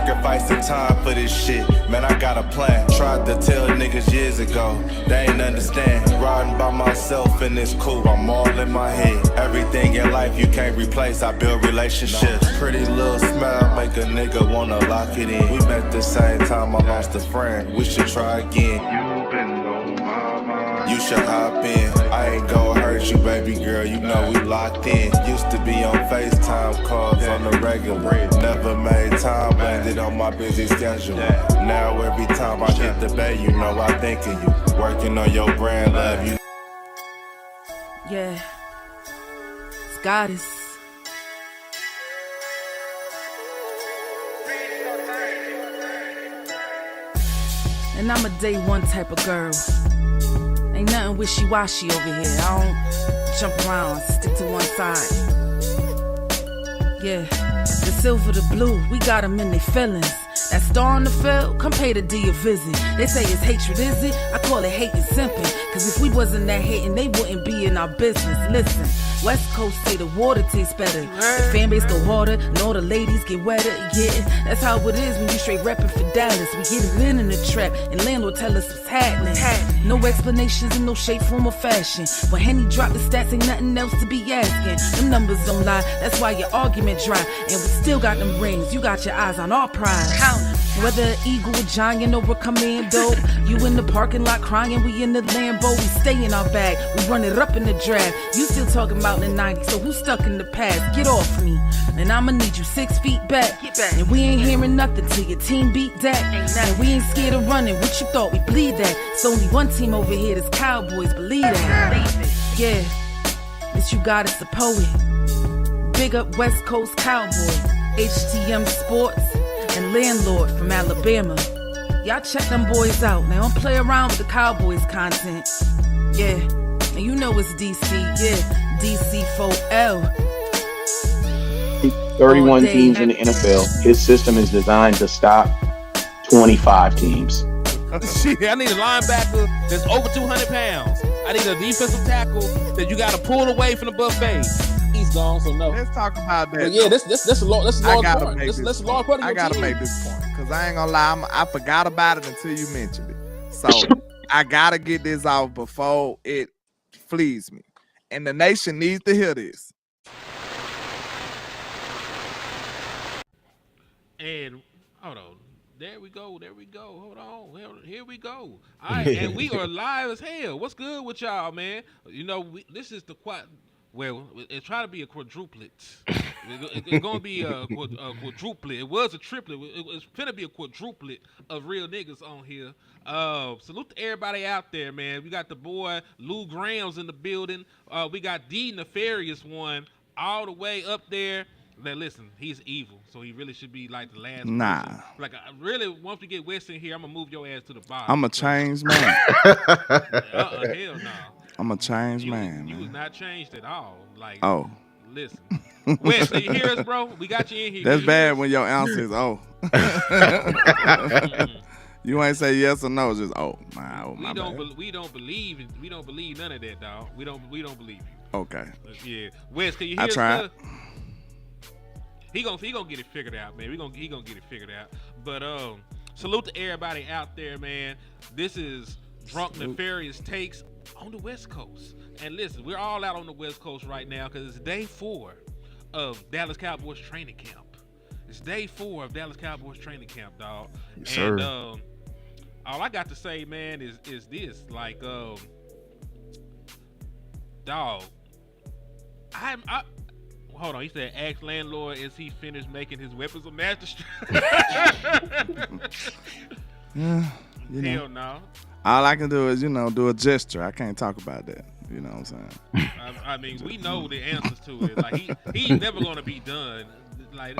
sacrificing time for this shit. Man, I got a plan. Tried to tell niggas years ago, they ain't understand. Riding by myself and it's cool, I'm all in my head. Everything in life you can't replace, I build relationships. Pretty little smile make a nigga wanna lock it in. We met the same time I lost a friend, we should try again. You should hop in, I ain't gon' hurt you, baby girl, you know we locked in. Used to be on FaceTime calls on the regular. Never made time, landed on my busy schedule. Now every time I hit the bay, you know I think of you. Working on your brand, love you. Yeah, it's Goddess. And I'm a day one type of girl. Ain't nothing wishy-washy over here. I don't jump around, I stick to one side. Yeah, the silver, the blue, we got them in their feelings. That star on the field, come pay the D a visit. They say it's hatred, is it? I call it hate and simping. Cause if we wasn't that hating, they wouldn't be in our business. Listen, West Coast say the water tastes better. The fan base go harder, and all the ladies get wetter. Yeah, that's how it is when you straight reppin' for Dallas. We get it in the trap, and landlord tell us what's happening. No explanations in no shape, form, or fashion. When Henny drop the stats, ain't nothing else to be asking. Them numbers don't lie, that's why your argument dry. And we still got them rings, you got your eyes on our prize. Whether an eagle, a giant, or a commando, you in the parking lot crying, we in the Lambo. We stay in our bag, we run it up in the draft. You still talking about the 90s, so who's stuck in the past? Get off me, and I'ma need you 6 feet back. And we ain't hearing nothing till your team beat that. And we ain't scared of running, what you thought we bleed that? It's only one team over here, that's Cowboys, believe that. Yeah, this you got is the poet. Big up West Coast Cowboy, HTM Sports, and Landlord from Alabama. Y'all check them boys out. Now don't play around with the Cowboys content. Yeah, and you know it's DC. Yeah, DC4L. 31 teams in the NFL. His system is designed to stop 25 teams. Shit, I need a linebacker that's over 200 pounds. I need a defensive tackle that you got to pull away from the buffet. He's gone, so no. Let's talk about that. But yeah, that's a large part. That's a large part of your I gotta team. make this point because I ain't gonna lie, I forgot about it until you mentioned it. So I gotta get this off before it flees me, and the nation needs to hear this. And hold on. There we go. Hold on. Here we go. All right, and we are live as hell. What's good with y'all, man? You know, this is the well, it's trying to be a quadruplet. It's going to be a quadruplet. It was a triplet. It's finna be a quadruplet of real niggas on here. Salute to everybody out there, man. We got the boy Lou Graham's in the building. We got the Nefarious one all the way up there. Now, listen, he's evil, so he really should be like the last person. Like, really, once we get West in here, I'm going to move your ass to the bottom. I'm a changed man. Hell no. I'm a changed man. You was not changed at all. Like, listen. Wes, so you hear us, bro? We got you in here. That's bad when your answer is You ain't say yes or no, just we don't believe none of that, dog. We don't believe you. Okay. Yeah. Wes, can you hear us? I tried. He gonna get it figured out, man. He gonna get it figured out. But salute to everybody out there, man. This is Drunk Nefarious Takes on the West Coast. And listen, we're all out on the West Coast right now because it's day 4 of Dallas Cowboys training camp. It's day 4 of Dallas Cowboys training camp, dog. Yes, and sir. All I got to say, man, is this. Like, dog, hold on, he said, ask landlord, is he finished making his weapons of mass destruction? Hell no. All I can do is, do a gesture. I can't talk about that. You know what I'm saying? I mean, we know the answers to it. Like, he's never going to be done. Like,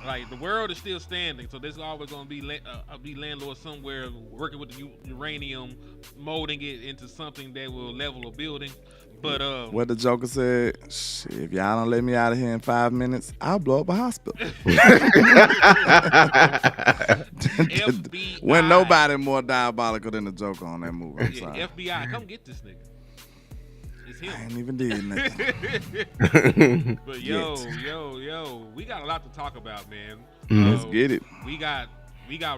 like, the world is still standing, so there's always going to be landlord somewhere working with the uranium, molding it into something that will level a building. But what the Joker said, shit, if y'all don't let me out of here in 5 minutes, I'll blow up a hospital. FBI. When nobody more diabolical than the Joker on that movie. I'm sorry. FBI, come get this nigga. It's him. I ain't even did nothing. But yo, we got a lot to talk about, man. Let's get it. We got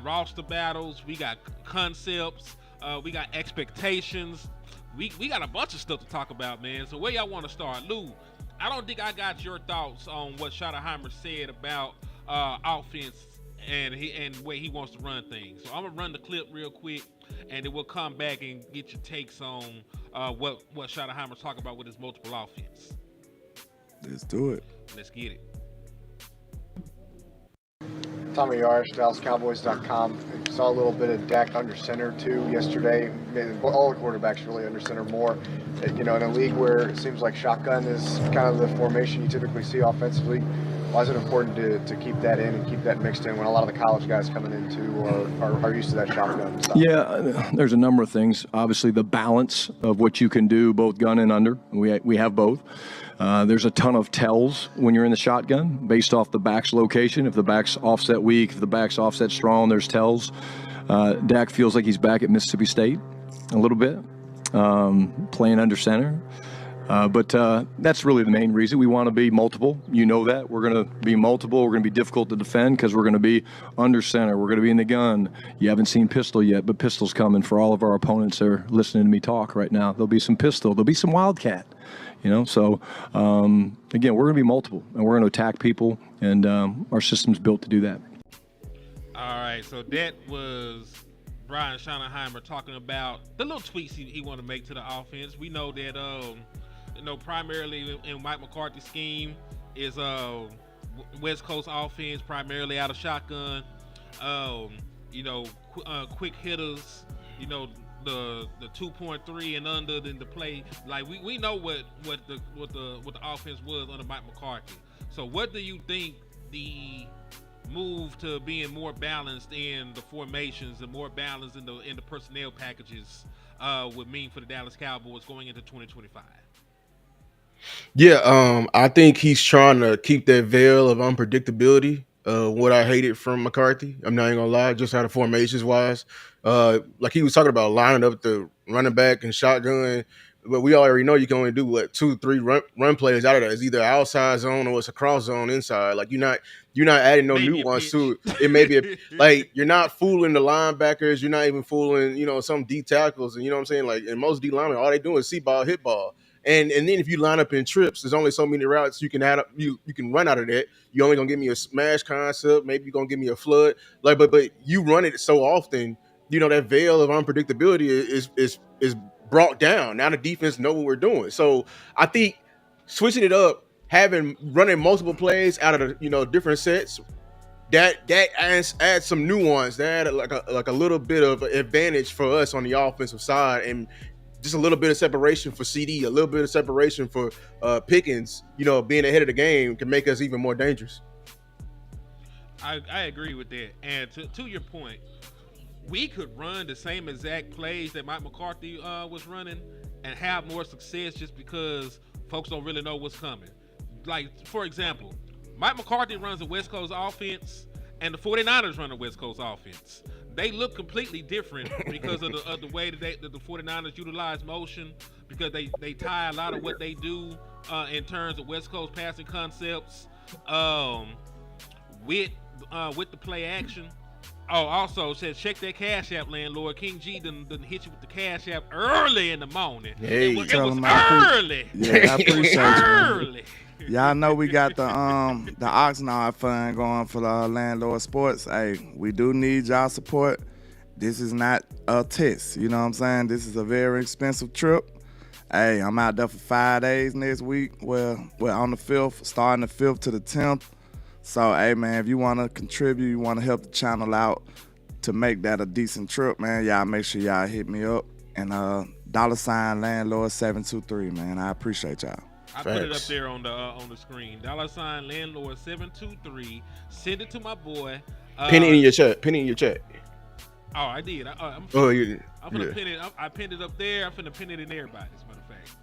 roster battles. We got concepts. We got expectations. We got a bunch of stuff to talk about, man. So where y'all want to start, Lou? I don't think I got your thoughts on what Schottenheimer said about offense and the way he wants to run things. So I'm gonna run the clip real quick, and then we'll come back and get your takes on what Schottenheimer's talking about with his multiple offense. Let's do it. Let's get it. Tommy Yarsh, DallasCowboys.com. Saw a little bit of Dak under center too yesterday. All the quarterbacks really under center more. In a league where it seems like shotgun is kind of the formation you typically see offensively, why is it important to keep that in and keep that mixed in when a lot of the college guys coming in too are used to that shotgun stuff? Yeah, there's a number of things. Obviously, the balance of what you can do, both gun and under. We have both. There's a ton of tells when you're in the shotgun based off the back's location. If the back's offset weak, if the back's offset strong, there's tells. Dak feels like he's back at Mississippi State a little bit, playing under center. But that's really the main reason. We want to be multiple. You know that. We're going to be multiple. We're going to be difficult to defend because we're going to be under center. We're going to be in the gun. You haven't seen pistol yet, but pistol's coming for all of our opponents that are listening to me talk right now. There'll be some pistol. There'll be some wildcat. So again, we're going to be multiple, and we're going to attack people, and our system's built to do that. All right, so that was Brian Schottenheimer talking about the little tweaks he want to make to the offense. We know that, primarily in Mike McCarthy's scheme is West Coast offense, primarily out of shotgun. Quick hitters, the 2.3 and under in the play. Like we know what the offense was under Mike McCarthy. So what do you think the move to being more balanced in the formations and more balanced in the personnel packages would mean for the Dallas Cowboys going into 2025? Yeah, I think he's trying to keep that veil of unpredictability. What I hated from McCarthy, I'm not even gonna lie, just out of formations wise. Like he was talking about lining up the running back and shotgun, but we already know you can only do 2-3 run plays out of that. It's either outside zone or it's a cross zone inside. Like you're not adding no Maybe new ones to it. It may be like you're not fooling the linebackers. You're not even fooling some D tackles, and you know what I'm saying. Like in most D linemen, all they do is see ball, hit ball. And then if you line up in trips, there's only so many routes you can add up. You can run out of that. You're only gonna give me a smash concept. Maybe you're gonna give me a flood. But you run it so often, that veil of unpredictability is brought down. Now the defense know what we're doing. So I think switching it up, running multiple plays out of the different sets, that adds some nuance. That added like a little bit of advantage for us on the offensive side, and just a little bit of separation for CD, a little bit of separation for Pickens, being ahead of the game can make us even more dangerous. I agree with that. And to your point, we could run the same exact plays that Mike McCarthy was running and have more success just because folks don't really know what's coming. Like, for example, Mike McCarthy runs a West Coast offense and the 49ers run a West Coast offense. They look completely different because of the way that the 49ers utilize motion, because they tie a lot of what they do in terms of West Coast passing concepts with the play action. Oh, also says check that Cash App, landlord. King G done hit you with the Cash App early in the morning. Hey, it was early. Yeah, I appreciate you. Early. Y'all know we got the Oxnard Fund going for the Landlord Sports. Hey, we do need y'all support. This is not a test, you know what I'm saying? This is a very expensive trip. Hey, I'm out there for 5 days next week. We're on the 5th, starting the 5th to the 10th. So, hey, man, if you want to contribute, you want to help the channel out to make that a decent trip, man, y'all make sure y'all hit me up. And $ landlord 723, man. I appreciate y'all. I put it up there on the screen. $ landlord 723. Send it to my boy. Pin it in your chat. Pin it in your chat. Oh, I did. I'm gonna pin it. I pinned it up there. I'm finna pin it in everybody. As a matter of fact.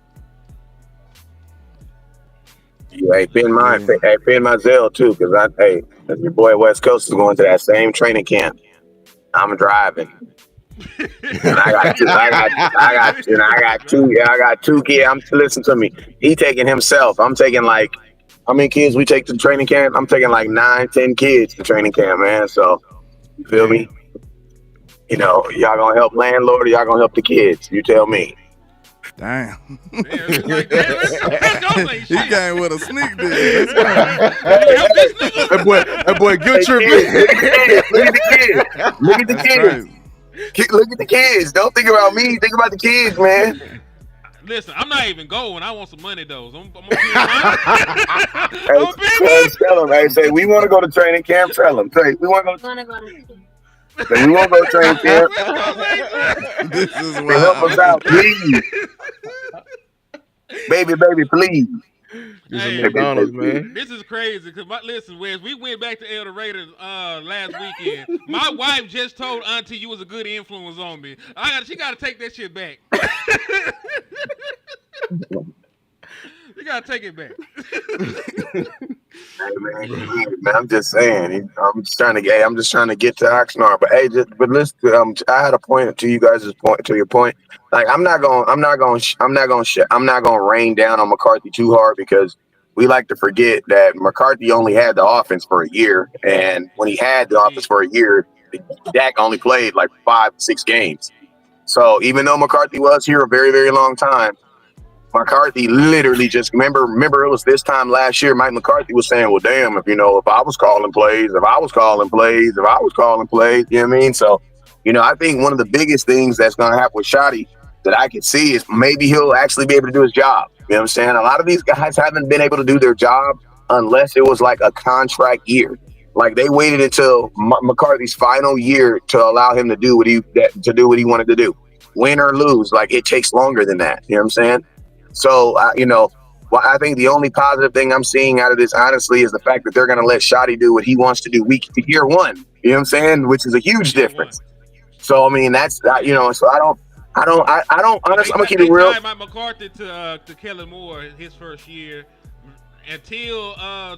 Hey, pin mine. Hey, pin my Zelle too, because your boy West Coast is going to that same training camp. I'm driving. And I got two. Yeah, I got two kids. Listen to me. He taking himself. I'm taking like how many kids we take to training camp? I'm taking like 9, 10 kids to training camp, man. So, you feel me? You know, y'all gonna help landlord or y'all gonna help the kids? You tell me. Damn. Man, it's like, man, let's go say He shit. came with a sneak dig. Let's go. Help this nigga. That boy, guilt Hey, trip. kids, look at the kids. Look at the That's kids. crazy. Look at the kids. Don't think about me. Think about the kids, man. Listen, I'm not even going. I want some money though. So I'm gonna be around. Hey, tell them. Hey, say we want to go to training camp. Tell them. Say we want to go. Say we want to go to training camp. This is Say, help us wild. out, please. Baby, please. Get some Hey, McDonald's, man. This is crazy because listen, Wes, we went back to El Dorado last weekend. My wife just told Auntie you was a good influence on me. She got to take that shit back. You got to take it back. Hey, man, I'm just saying. I'm just trying to get to Oxnard. But hey, but listen. I had a point to you guys' point. To your point, like I'm not gonna rain down on McCarthy too hard because we like to forget that McCarthy only had the offense for a year, and when he had the offense for a year, Dak only played like 5-6 games. So even though McCarthy was here a very, very long time, McCarthy literally just remember it was this time last year. Mike McCarthy was saying, "Well, damn, if I was calling plays, you know what I mean?" So, I think one of the biggest things that's going to happen with Shotty that I can see is maybe he'll actually be able to do his job. You know what I'm saying? A lot of these guys haven't been able to do their job unless it was like a contract year. Like they waited until McCarthy's final year to allow him to do what he wanted to do, win or lose. Like it takes longer than that. You know what I'm saying? So, I think the only positive thing I'm seeing out of this, honestly, is the fact that they're going to let Shotty do what he wants to do year one. You know what I'm saying? Which is a huge difference. So, I mean, that's, so I don't, honestly, I'm going to keep it real. They tied Mike McCarthy to Kellen Moore his first year until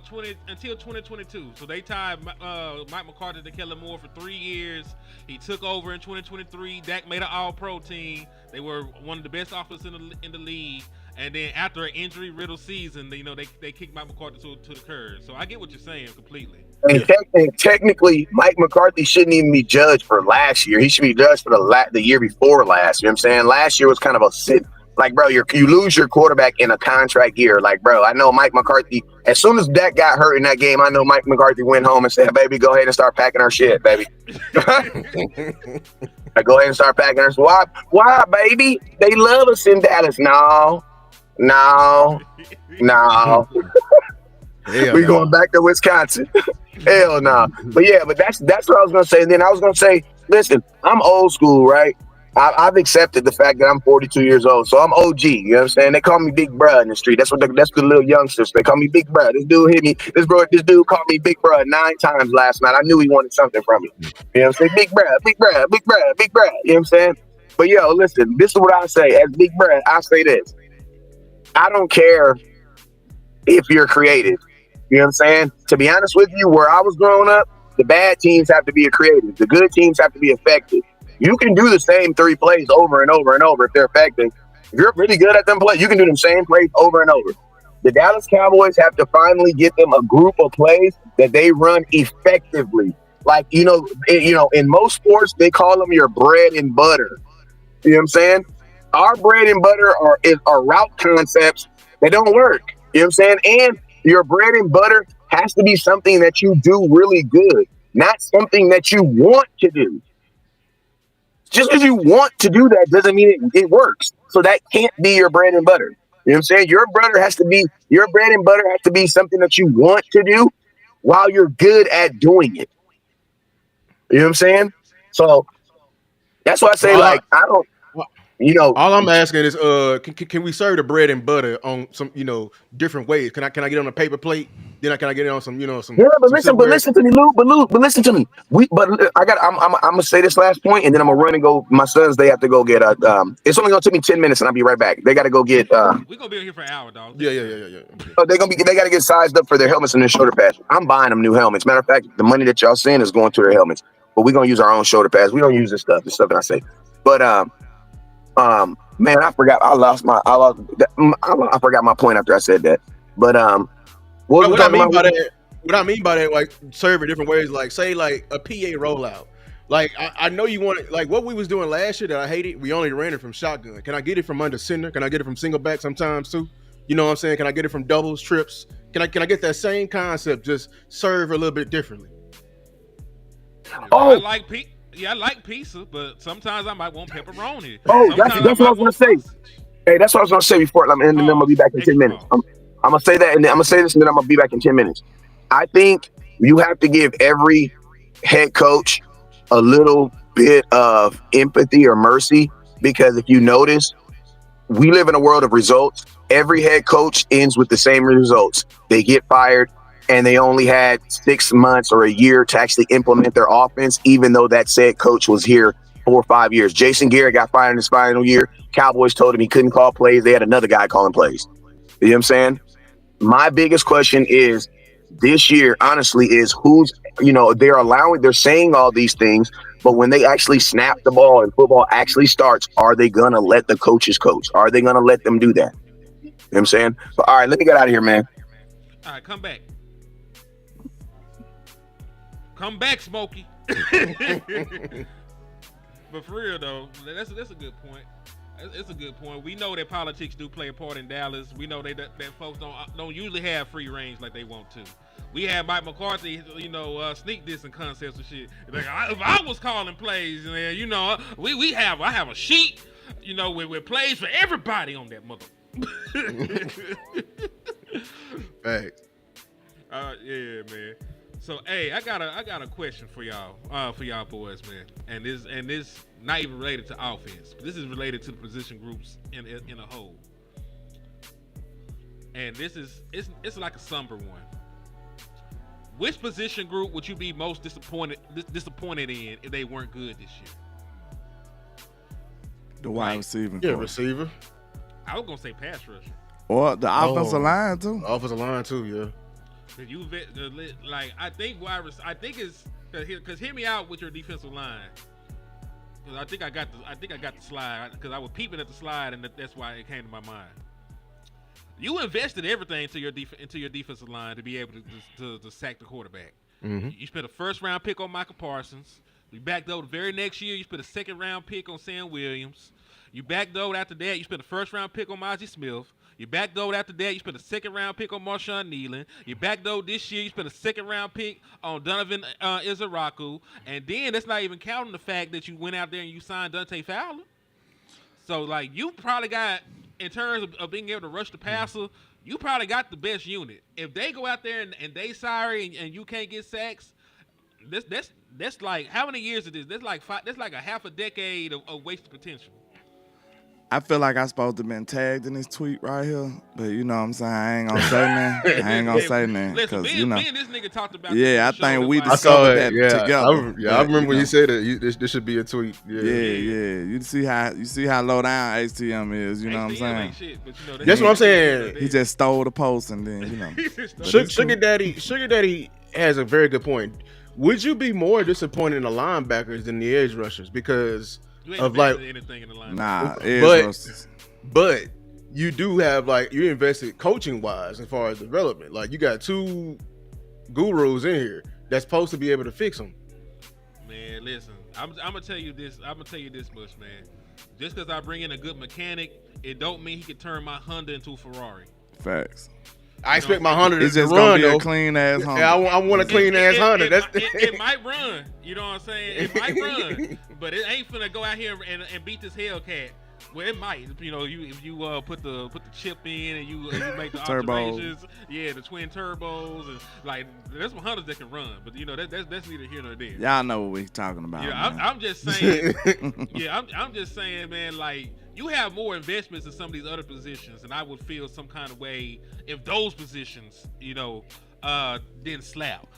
2022. So they tied Mike McCarthy to Kellen Moore for 3 years. He took over in 2023. Dak made an All-Pro team. They were one of the best offenses in the league. And then after an injury-riddled season, they kicked Mike McCarthy to the curb. So I get what you're saying completely. And technically, Mike McCarthy shouldn't even be judged for last year. He should be judged for the year before last. You know what I'm saying? Last year was kind of a sit. Like, bro, you lose your quarterback in a contract year. Like, bro, I know Mike McCarthy, as soon as Dak got hurt in that game, I know Mike McCarthy went home and said, baby, go ahead and start packing our shit, baby. Go ahead and start packing our shit. Why, baby? They love us in Dallas. No. We going back to Wisconsin. Hell no. But yeah, that's what I was going to say. And then I was going to say, listen, I'm old school, right? I've accepted the fact that I'm 42 years old, so I'm OG. You know what I'm saying? They call me Big Bruh in the street. That's the little youngsters. They call me Big Bruh. This dude hit me. This dude called me Big Bruh 9 times last night. I knew he wanted something from me. You know what I'm saying? Big Bruh, Big Bruh, Big Bruh, Big Bruh. You know what I'm saying? But yo, listen, this is what I say. As Big Bruh, I say this. I don't care if you're creative. You know what I'm saying? To be honest with you, where I was growing up, the bad teams have to be creative. The good teams have to be effective. You can do the same 3 plays over and over and over if they're effective. If you're really good at them plays, you can do them same plays over and over. The Dallas Cowboys have to finally get them a group of plays that they run effectively. Like, in most sports, they call them your bread and butter. You know what I'm saying? Our bread and butter are route concepts that don't work. You know what I'm saying? And your bread and butter has to be something that you do really good, not something that you want to do. Just because you want to do that doesn't mean it works. So that can't be your bread and butter. You know what I'm saying? Your bread and butter has to be something that you want to do while you're good at doing it. You know what I'm saying? So that's why I say, all I'm asking is, can we serve the bread and butter on some, different ways? Can I get it on a paper plate? Then can I get it on some, some? Yeah, but listen to me, Lou. But listen to me. I'm gonna say this last point, and then I'm gonna run and go. My sons, they have to go get it's only gonna take me 10 minutes, and I'll be right back. They gotta go get. We're gonna be here for an hour, dog. Yeah. They gotta get sized up for their helmets and their shoulder pads. I'm buying them new helmets. Matter of fact, the money that y'all seeing is going to their helmets, but we're gonna use our own shoulder pads. We don't use this stuff. This stuff that I say, but man, I forgot. I forgot my point after I said that. But What was we What I talking mean about? by that, what I mean by that, like serve in different ways. Like say like a PA rollout. Like I know you want it. Like what we was doing last year that I hated. We only ran it from shotgun. Can I get it from under center? Can I get it from single back sometimes too? You know what I'm saying? Can I get it from doubles, trips? Can I get that same concept? Just serve a little bit differently. Oh. I like pizza, but sometimes I might want pepperoni. Oh, that's Sometimes what I was gonna say. Hey, that's what I was gonna say before. And then I'm gonna be back in 10 minutes. I'm gonna say that, and then I'm gonna say this, and then I'm gonna be back in 10 minutes. I think you have to give every head coach a little bit of empathy or mercy, because if you notice, we live in a world of results. Every head coach ends with the same results. They get fired, and they only had 6 months or a year to actually implement their offense, even though that said coach was here 4 or 5 years. Jason Garrett got fired in his final year. Cowboys told him he couldn't call plays. They had another guy calling plays. You know what I'm saying? My biggest question is this year, honestly, is who's, they're saying all these things, but when they actually snap the ball and football actually starts, are they going to let the coaches coach? Are they going to let them do that? You know what I'm saying? But all right, let me get out of here, man. All right, come back. Come back, Smokey. But for real though, that's a good point. It's a good point. We know that politics do play a part in Dallas. We know that folks don't usually have free range like they want to. We had Mike McCarthy, sneak dissing concepts and shit. Like if I was calling plays, man, I have a sheet, with plays for everybody on that mother. Facts. Yeah, man. So hey, I got a question for y'all boys, man. And this not even related to offense. This is related to the position groups in a whole. And it's like a somber one. Which position group would you be most disappointed in if they weren't good this year? The wide receiver. Yeah, receiver. I was gonna say pass rusher. Or the offensive line too. Offensive line too, yeah. I think it's because hear me out with your defensive line. Because I think I got the slide because I was peeping at the slide and that's why it came to my mind. You invested everything into your defensive line to be able to sack the quarterback. Mm-hmm. You spent a first round pick on Michael Parsons. You backed up the very next year. You spent a second round pick on Sam Williams. You backed up after that. You spent a first round pick on Mozzie Smith. You backdoored after that. You spent a second round pick on Marshawn Nealon. You backdoored this year. You spent a second round pick on Donovan Izaraku. And then that's not even counting the fact that you went out there and you signed Dante Fowler. So, you probably got, in terms of being able to rush the passer, you probably got the best unit. If they go out there and they sorry and you can't get sacks, that's like, how many years is this? That's like a half a decade of wasted potential. I feel like I'm supposed to have been tagged in this tweet right here, but you know what I'm saying? I ain't gonna say nothing. I ain't gonna say nothing. Listen, Because, me and this nigga talked about I this think we I saw discovered it. that together. I remember when you said that. This should be a tweet. Yeah. You see how low down HTM is, you know what I'm saying? Ain't shit, but That's what I'm saying. He just stole the post and then, Sugar Daddy has a very good point. Would you be more disappointed in the linebackers than the edge rushers because of anything in the line? Nah, edge rushers. But you do have you invested coaching wise as far as development. Like you got 2 gurus in here that's supposed to be able to fix them. Man, listen, I'm gonna tell you this. I'm gonna tell you this much, man. Just because I bring in a good mechanic, it don't mean he can turn my Honda into a Ferrari. Facts. I expect my Honda to it's just run, gonna be a clean ass Honda. Yeah, I want a clean ass Honda. It might run. You know what I'm saying? It might run, but it ain't finna go out here and beat this Hellcat. Well, it might. If you put the chip in and you make the observations, the twin turbos and there's some Hondas that can run, but that's neither here nor there. Y'all know what we talking about. Yeah, I'm just saying. I'm just saying, man. You have more investments in some of these other positions, and I would feel some kind of way if those positions, didn't slap.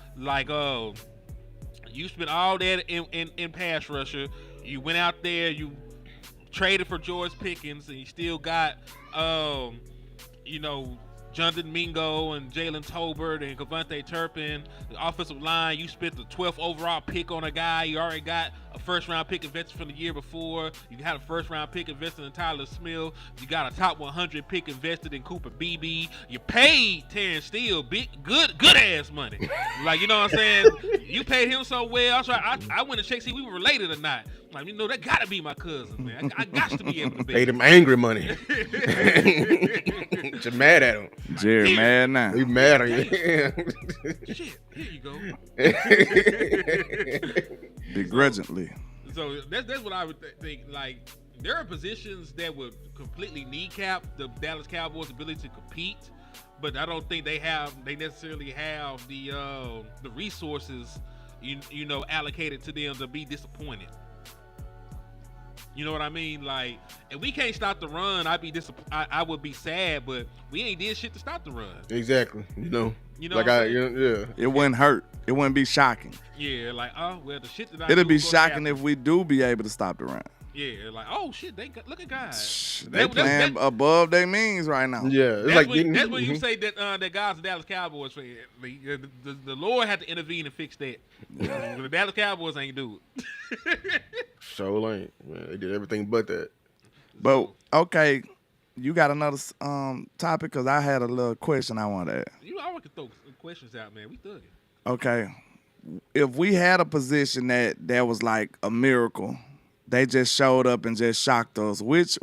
You spent all that in pass rusher. You went out there, you traded for George Pickens, and you still got, Jonathan Mingo and Jalen Tolbert and Cavante Turpin. The offensive line, you spent the 12th overall pick on a guy. You already got a first-round pick invested from the year before. You had a first-round pick invested in Tyler Smith. You got a top 100 pick invested in Cooper Beebe. You paid Terrence Steele good-ass money. Like, you know what I'm saying? You paid him so well. I went to check see if we were related or not. Like, you know, that got to be my cousin, man. I got to be able to bet. Paid him angry money. Just mad at him. Jerry mad now. He mad at you. Shit, here you go. Begrudgingly. So that's what I would think. Like, there are positions that would completely kneecap the Dallas Cowboys' ability to compete, but I don't think they necessarily have the resources, you know, allocated to them to be disappointed. You know what I mean? Like, if we can't stop the run, I would be sad, but we ain't did shit to stop the run. Exactly. You know like yeah. It wouldn't hurt. It wouldn't be shocking. Yeah, like, oh, well, the shit that I It'll do be is gonna shocking happen. if we do be able to stop the run. Yeah, like, oh shit, look at guys. They playing above their means right now. Yeah, it's That's when you say that that God's the Dallas Cowboys fan. The Lord had to intervene and fix that. The Dallas Cowboys ain't do it. Sure ain't. Man, they did everything but that. But okay, you got another topic? Because I had a little question I wanted to ask. You always can throw some questions out, man. We thugging. Okay, if we had a position that was like a miracle, they just showed up and just shocked us. Which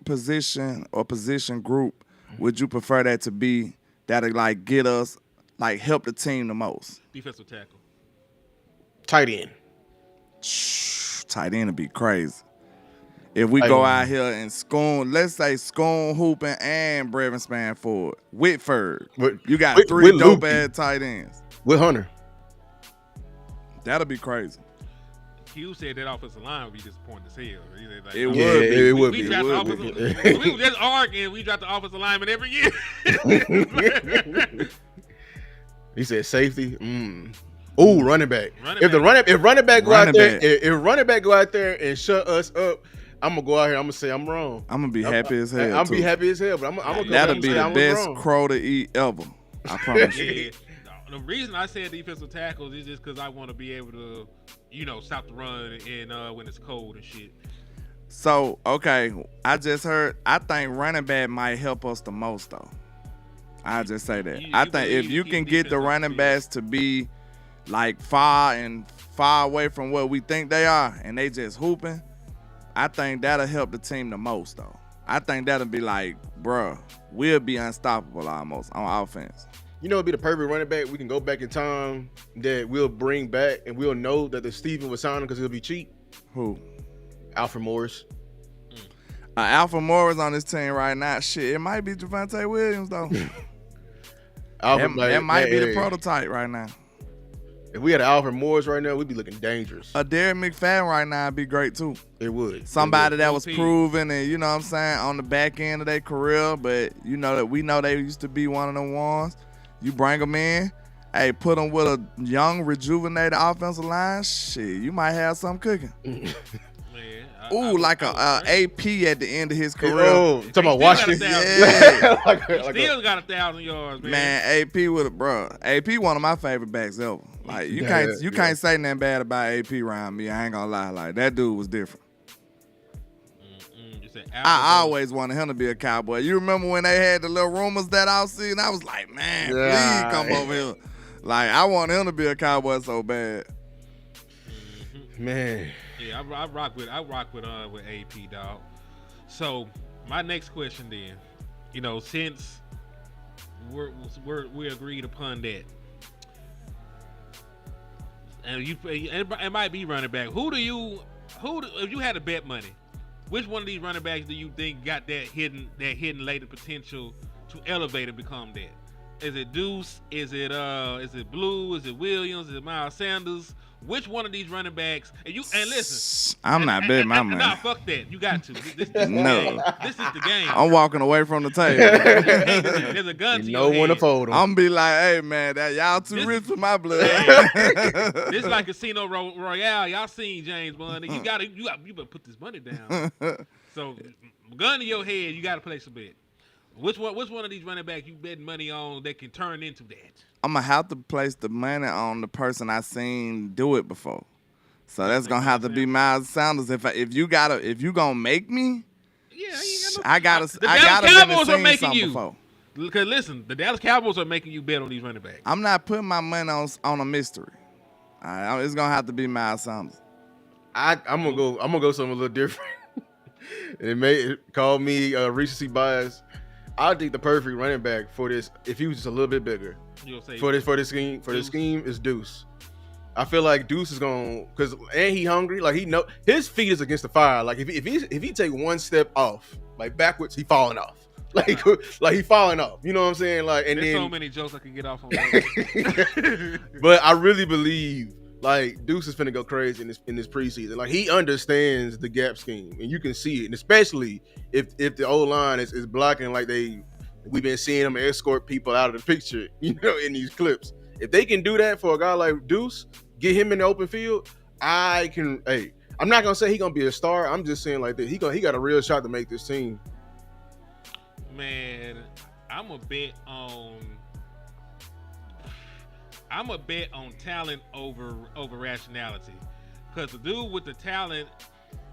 position or position group would you prefer that to be? That'll like get us, like help the team the most. Defensive tackle. Tight end. Tight end would be crazy. If we go out here and Schoon, let's say Schoon, Hoopin, and Brevin Spanford, Whitford, you got three dope-ass tight ends. With Hunter. That'll be crazy. Q said that offensive line would be disappointing as hell. Like, It would be. We were just arguing. We dropped the offensive lineman every year. He said safety. Ooh, running back. If running back go out there and shut us up, I'm gonna go out here. I'm gonna say I'm wrong. I'm gonna be happy as hell. I'll be happy as hell, but I'm gonna that'll be the best crow to eat ever. I promise you. Yeah. The reason I said defensive tackles is just because I want to be able to, you know, stop the run and when it's cold and shit. So, okay, I just heard. I think running back might help us the most, though. I'll just say that. I think if you can get the running backs to be like far away from what we think they are, and they just hooping, I think that'll help the team the most, though. I think that'll be like, bruh, we'll be unstoppable almost on offense. You know, it'd be the perfect running back. We can go back in time that we'll bring back, and we'll know that the Steven was signing because he'll be cheap. Who? Alfred Morris. Alfred Morris on this team right now. Shit, it might be Javonte Williams, though. that might be the prototype right now. If we had Alfred Morris right now, we'd be looking dangerous. A Derek McFadden right now would be great, too. It would. Somebody that was proven and, you know what I'm saying, on the back end of their career, but, you know, that we know they used to be one of them ones. You bring them in, hey, put them with a young, rejuvenated offensive line, shit, you might have something cooking. Like a AP at the end of his career. Oh, talking about Washington. Yeah. Still got 1,000 yards, man. Man, AP with it, bro. AP one of my favorite backs ever. Like you can't say nothing bad about AP around me. I ain't gonna lie. Like that dude was different. I always wanted him to be a Cowboy. You remember when they had the little rumors that offseason? I was like, man, please come over here. Like I want him to be a Cowboy so bad. Man. Yeah, I rock with AP, dog. So my next question then, you know, since we agreed upon that, and it might be running back. If you had to bet money, which one of these running backs do you think got that hidden latent potential to elevate and become that? Is it Deuce? Is it Blue? Is it Williams? Is it Miles Sanders? Which one of these running backs? And listen. I'm not betting my money. Nah, fuck that. You got to. This no. This is the game. I'm walking away from the table. There's a gun to your head. When to fold them. I'm be like, hey man, y'all too rich for my blood. This is like Casino Royale. Y'all seen James Bond. You better put this money down. So, gun to your head. You got to place a bet. Which one of these running backs you betting money on that can turn into that? I'm gonna have to place the money on the person I seen do it before. So that's gonna have to be Miles Sanders. If you gonna make me, Yeah, I gotta The Dallas Cowboys are making you. Before. Because listen, the Dallas Cowboys are making you bet on these running backs. I'm not putting my money on a mystery. All right, it's gonna have to be Miles Sanders. I'm gonna go something a little different. Call me recency bias. I think the perfect running back for this, if he was just a little bit bigger, for this scheme is Deuce. I feel like Deuce is and he hungry. Like his feet is against the fire. Like if he take one step off, like backwards, he falling off. Like he falling off. You know what I'm saying? Like, and there's then so many jokes I can get off on that. But I really believe like Deuce is finna go crazy in this preseason. Like he understands the gap scheme, and you can see it. And especially if the O-line is blocking like we've been seeing them escort people out of the picture, in these clips. If they can do that for a guy like Deuce, get him in the open field, I'm not gonna say he's gonna be a star. I'm just saying like that he got a real shot to make this team. Man, I'm a bet on talent over rationality, because the dude with the talent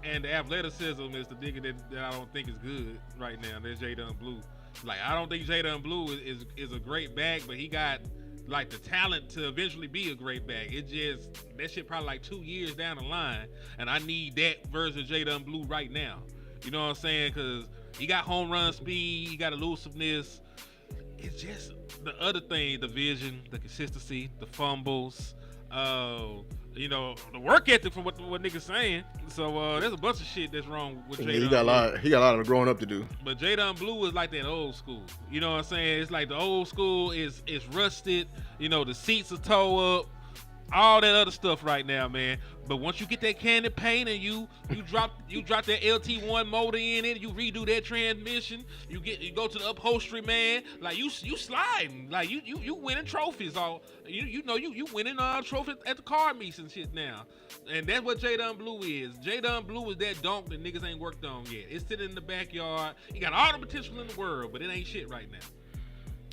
and the athleticism is the nigga that I don't think is good right now. There's Jadon Blue. Like, I don't think Jadon Blue is a great back, but he got like the talent to eventually be a great back. It just, that shit probably like 2 years down the line, and I need that version of Jadon Blue right now. You know what I'm saying? Because he got home run speed, he got elusiveness. It's just the other thing, the vision, the consistency, the fumbles, the work ethic from what niggas saying. So there's a bunch of shit that's wrong with Jadon. He got a lot of growing up to do. But Jadon Blue is like that old school. You know what I'm saying? It's like the old school is rusted. The seats are tore up. All that other stuff right now, man. But once you get that candy paint and you drop that LT1 motor in it, you redo that transmission, you go to the upholstery, man. Like you sliding, like you winning trophies. All you winning trophies at the car meets and shit now. And that's what Jadon Blue is. Jadon Blue is that dunk that niggas ain't worked on yet. It's sitting in the backyard. He got all the potential in the world, but it ain't shit right now.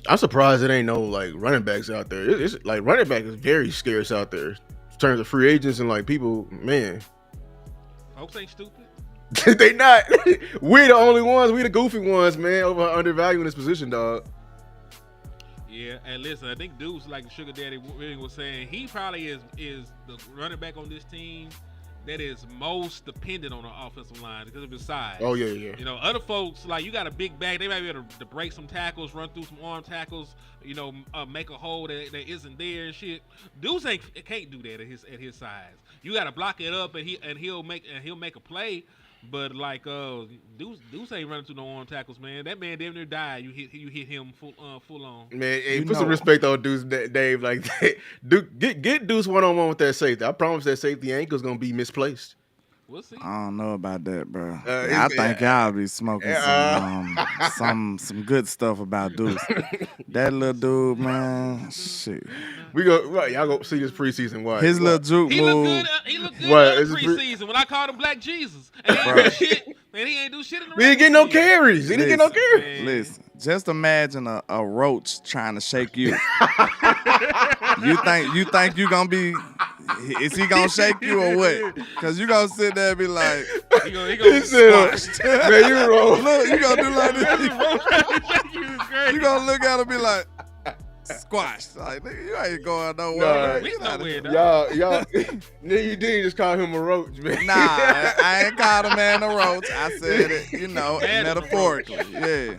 I'm surprised it ain't no like running backs out there. It's like running back is very scarce out there in terms of free agents and like people. Man, folks ain't stupid. They not. We the only ones. We the goofy ones, man. Undervaluing this position, dog. Yeah, and listen, I think Deuce, like Sugar Daddy was saying, he probably is the running back on this team that is most dependent on the offensive line because of his size. Oh, yeah. Other folks, like, you got a big back, they might be able to break some tackles, run through some arm tackles, make a hole that isn't there and shit. Deuce can't do that at his size. You got to block it up, and he'll make a play. But like Deuce ain't running through no arm tackles, man. That man damn near died. You hit him full on. Man, hey, put some respect on Deuce, Dave. Like that. Get Deuce 1-on-1 with that safety. I promise that safety ankle's gonna be misplaced. We'll see. I don't know about that, bro. I think y'all be smoking some good stuff about Deuce. That little dude, man, shit. Y'all go see this preseason. Why? His little juke move. He looked good in the preseason when I called him Black Jesus. And he ain't do shit. And he ain't do shit in the We didn't get no carries. He didn't get no carries. Listen, just imagine a roach trying to shake you. You think you gonna be? Is he gonna shake you or what? Because you gonna sit there and be like, he gonna be squashed. Man, you wrong. Look, you gonna do like this. You gonna look at him and be like, squashed. Like, nigga, you ain't going nowhere. Y'all, nigga, you didn't just call him a roach, man. Nah, I ain't called a man a roach. I said it, metaphorically. Yeah.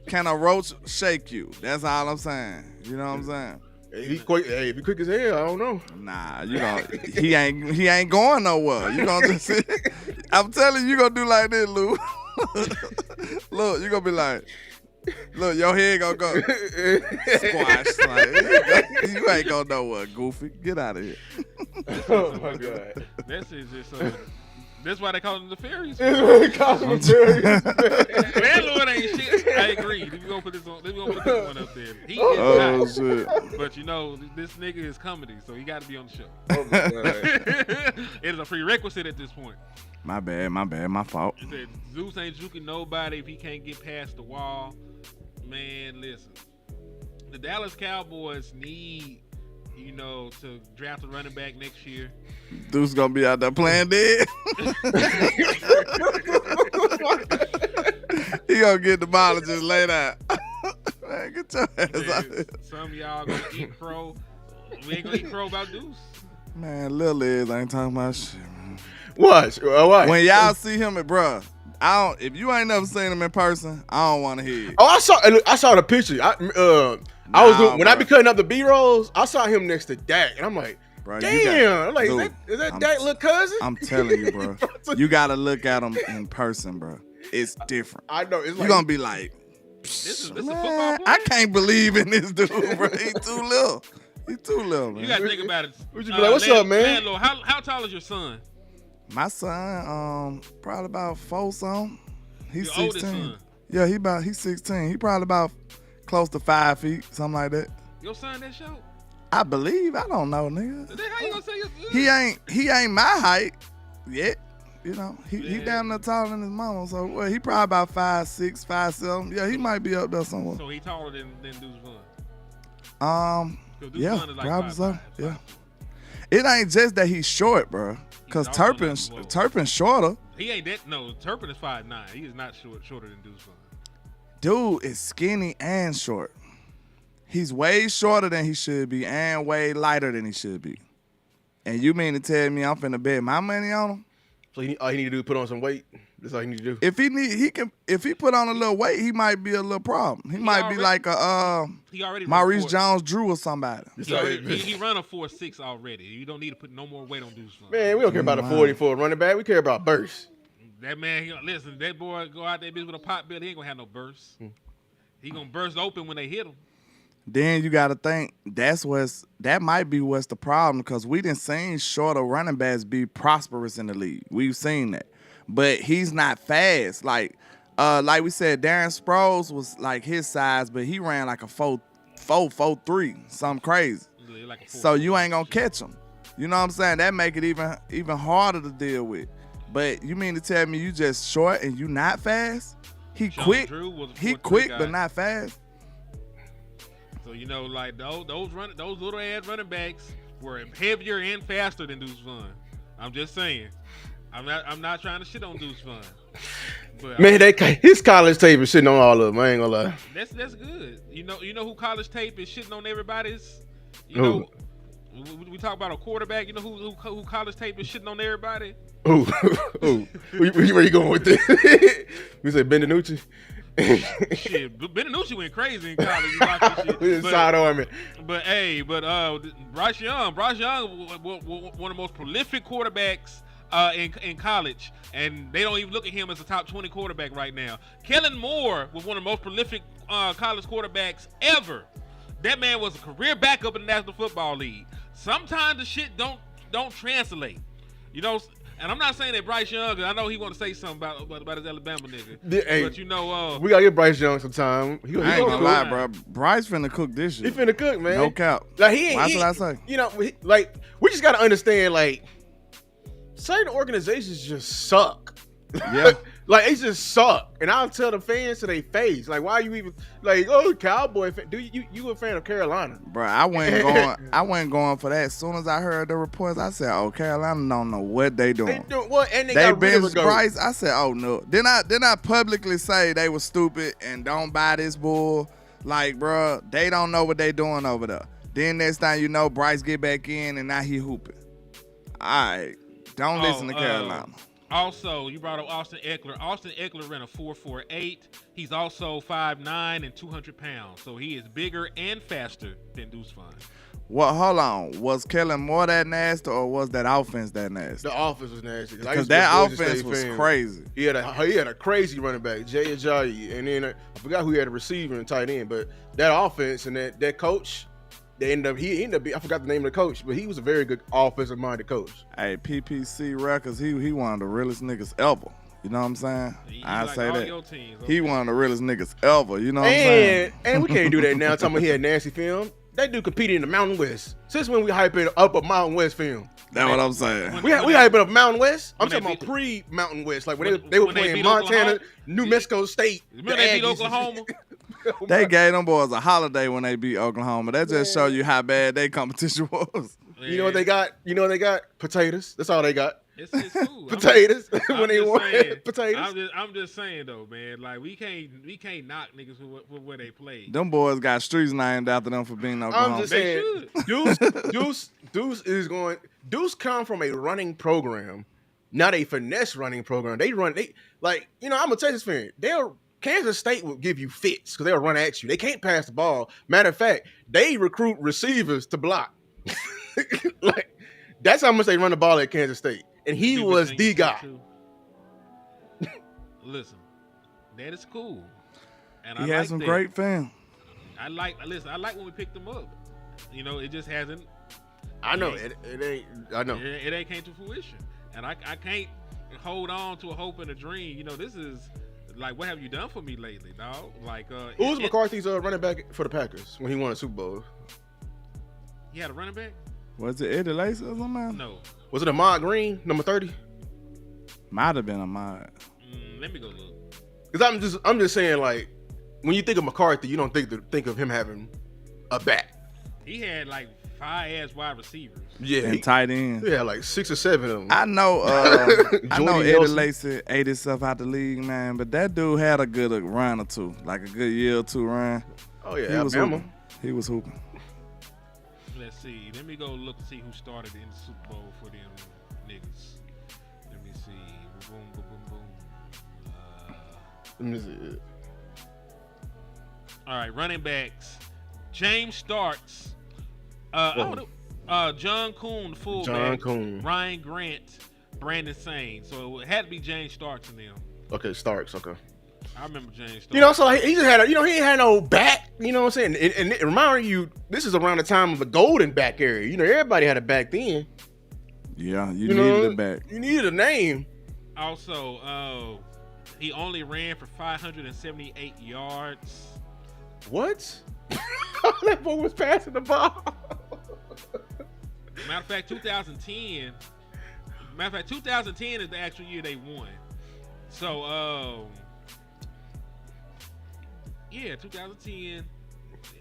Can a roach shake you? That's all I'm saying. You know what I'm saying? If he quick as hell, I don't know. Nah, he ain't going nowhere. You gonna just sit. I'm telling you gonna do like this, Lou. Look, you gonna be like, look, your head gonna go squash. Like, you ain't going nowhere, goofy. Get out of here. Oh my god. That's just that's why they call him Nefarious. That's why they call him Nefarious. Landlord ain't shit. I agree. We're gonna put this one up there. He is not. Shit. But this nigga is comedy, so he got to be on the show. Oh my god. It is a prerequisite at this point. My bad, my fault. It said Zeus ain't juking nobody if he can't get past the wall. Man, listen. The Dallas Cowboys need you know, to draft a running back next year. Dude's gonna be out there playing dead. He gonna get the ball and just lay down. Man, get your ass out here. Some of y'all gonna eat crow. We ain't gonna eat crow about Deuce. Man, Lil Liz ain't talking about shit, man. What? When y'all see him at bruh, if you ain't never seen him in person, I don't want to hear it. Oh, I saw the picture. When I be cutting up the B-rolls, I saw him next to Dak, and I'm like, bro, damn. I'm like, dude, is that Dak little cousin? I'm telling you, bro. You gotta look at him in person, bro. It's different. I know. It's you gonna be like, this is a man, football player? I can't believe in this dude, bro. He too little. He too little, man. You gotta think about it. Would you be like, what's up, man? Landlord, how tall is your son? My son, probably about 4 something. He's Your 16. oldest son? Yeah, he's 16. He probably about close to 5 feet, something like that. Your son that short? I believe. I don't know, nigga. Then how you gonna say your son? He ain't my height yet. You know, he damn near taller than his mama. So he probably about 5'6", 5'7". Yeah, he might be up there somewhere. So he taller than Deuce Vaughn? Yeah, Vaughn is like probably 5'5", so. Yeah. It ain't just that he's short, bro. Cause also Turpin's shorter. He ain't that. No, Turpin is 5'9". He is not shorter than Deuce Vaughn. Dude is skinny and short. He's way shorter than he should be and way lighter than he should be. And you mean to tell me I'm finna bet my money on him? So all he need to do is put on some weight. That's all he need to do. If he put on a little weight, he might be a little problem. He might be like a Maurice Jones-Drew or somebody. He run a 4.6 already. You don't need to put no more weight on Deuce Vaughn. Man, we don't care about a 40 for a running back. We care about bursts. That man, listen, that boy go out there bitch with a pot bill. He ain't gonna have no bursts. He gonna burst open when they hit him. Then you got to think that might be what's the problem, because we done seen shorter running backs be prosperous in the league. We've seen that, but he's not fast. Like we said, Darren Sproles was like his size, but he ran like a 4.3, something crazy. Like so you ain't gonna catch him. You know what I'm saying? That make it even harder to deal with. But you mean to tell me you just short and you not fast? He quick, but not fast. So you know, like those little ass running backs were heavier and faster than Deuce Vaughn. I'm just saying. I'm not trying to shit on Deuce Vaughn. But man, his college tape is shitting on all of them. I ain't gonna lie. That's good. You know who college tape is shitting on everybody's. Who? Know, we talk about a quarterback. You know who college tape is shitting on everybody. Who? Where you going with this? We said Ben DiNucci. Shit, Ben DiNucci went crazy in college. Sidearming. But Bryce Young, one of the most prolific quarterbacks in college, and they don't even look at him as a top 20 quarterback right now. Kellen Moore was one of the most prolific college quarterbacks ever. That man was a career backup in the National Football League. Sometimes the shit don't translate, you know. And I'm not saying that Bryce Young, because I know he want to say something about his Alabama nigga. Hey, but you know, we gotta get Bryce Young some time. He I ain't gonna lie, bro. Bryce finna cook this shit. He finna cook, man. No cap. Like that's what I say. You know, we just gotta understand, like, certain organizations just suck. Yeah. Like, they just suck. And I'll tell the fans to their face, like, why are you even like, oh, Cowboy fan? Dude, you a fan of Carolina? Bro, I wasn't going for that. As soon as I heard the reports, I said, oh, Carolina don't know what they doing. They benched Bryce. I said, oh no. Then I publicly say they was stupid and don't buy this bull. Like, bro, they don't know what they doing over there. Then next time you know, Bryce get back in and now he hooping. All right, don't listen to Carolina. Also, you brought up Austin Eckler. Austin Eckler ran a 4.48. He's also 5'9" and 200 pounds. So he is bigger and faster than Deuce Vaughn. Well, hold on. Was Kellen Moore that nasty, or was that offense that nasty? The offense was nasty. Because that offense was crazy. He had a crazy running back, Jay Ajayi, and then I forgot who he had a receiver and tight end. But that offense and that coach, he ended up I forgot the name of the coach, but he was a very good offensive-minded coach. Hey, PPC Records, he one of the realest niggas ever. You know what I'm saying? I like say that. Teams, okay. He one of the realest niggas ever. You know what I'm saying? And we can't do that now. Talking about he had nasty film. That dude competed in the Mountain West. Since when we hyping up a Mountain West film? That's what I'm saying. We hyping up Mountain West. I'm talking about pre-Mountain West, like when they were playing Montana, New Mexico State. Remember they beat Oklahoma? They gave them boys a holiday when they beat Oklahoma. That just show you how bad their competition was. You know what they got? Potatoes. That's all they got. It's cool. Potatoes. I'm When they just won saying, potatoes. I'm just saying though, man. Like we can't knock niggas for where they played. Them boys got streets named after them for being Oklahoma. I'm just saying, Deuce is going. Deuce come from a running program, not a finesse running program. I'm a Texas fan. Kansas State will give you fits because they'll run at you. They can't pass the ball. Matter of fact, they recruit receivers to block. Like that's how much they run the ball at Kansas State. And he was the guy. Listen, that is cool. And he has some great fans. I like when we picked them up. You know, it just hasn't. I know it ain't. I know it ain't came to fruition, and I can't hold on to a hope and a dream. You know, this is like, what have you done for me lately, dog? Like, who was McCarthy's running back for the Packers when he won a Super Bowl? He had a running back. Was it Eddie Lacy or something? No. Was it Ahmad Green, number 30? Might have been Ahmad. Let me go look. Because I'm just saying, like, when you think of McCarthy, you don't think of him having a back. He had like 5 wide receivers. Yeah, and tight ends. Yeah, like 6 or 7 of them. I know. I know Eddie Lacy ate himself out the league, man. But that dude had a good run or two, like a good year or two run. Oh yeah, Alabama. He was hooping. Let's see. Let me go look to see who started in the Super Bowl for them niggas. Let me see. Boom, boom, boom, boom. Let me see. All right, running backs. James Starks. John Kuhn, the fullback. John Kuhn. Ryan Grant. Brandon Sane. So it had to be James Starks in them. Okay, Starks. Okay. I remember James Starks. You know, so he just had he ain't had no back. You know what I'm saying? And reminding you, this is around the time of the golden back era. You know, everybody had a back then. Yeah, you needed a back. You needed a name. Also, he only ran for 578 yards. What? That boy was passing the ball. Matter of fact, 2010 is the actual year they won. So, yeah, 2010.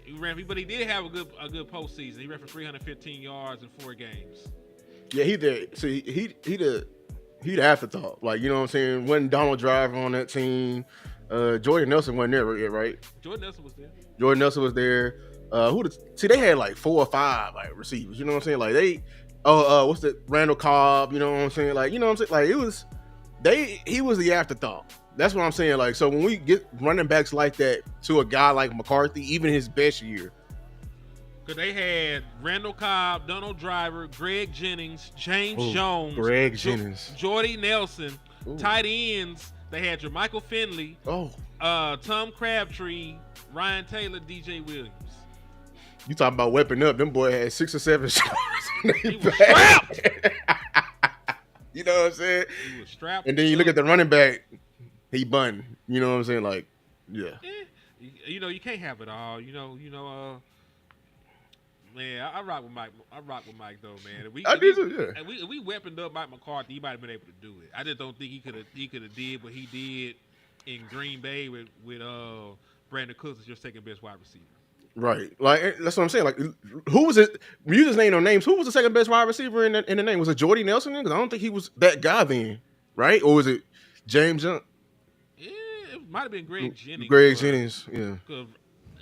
He ran, but he did have a good postseason. He ran for 315 yards in 4 games. Yeah, he did. See, he the afterthought. Like, you know what I'm saying? Wasn't Donald Driver on that team? Jordan Nelson wasn't there yet, right? Jordan Nelson was there. Jordan Nelson was there. They had like 4 or 5 like receivers. You know what I'm saying? Like what's the Randall Cobb? You know what I'm saying? Like, you know what I'm saying? Like he was the afterthought. That's what I'm saying. Like, so when we get running backs like that to a guy like McCarthy, even his best year. Because they had Randall Cobb, Donald Driver, Greg Jennings, James Jones, Greg Jennings, Jordy Nelson. Tight ends, they had Jermichael Finley, Tom Crabtree, Ryan Taylor, DJ Williams. You talking about weapon up? Them boy had 6 or 7 shots. He was strapped. You know what I'm saying? He was strapped. And then you look at the running back, he bun. You know what I'm saying? Like, yeah. You know, you can't have it all. Man, I rock with Mike. I rock with Mike though, man. If we weaponed up Mike McCarthy, he might have been able to do it. I just don't think he could have did what he did in Green Bay with Brandon Cooks as your second best wide receiver. Right, like that's what I'm saying. Like, who was it? You just named no names. Who was the second best wide receiver in the name? Was it Jordy Nelson? Because I don't think he was that guy then, right? Or was it James Young? Yeah, it might have been Greg Jennings. Greg Jennings, yeah.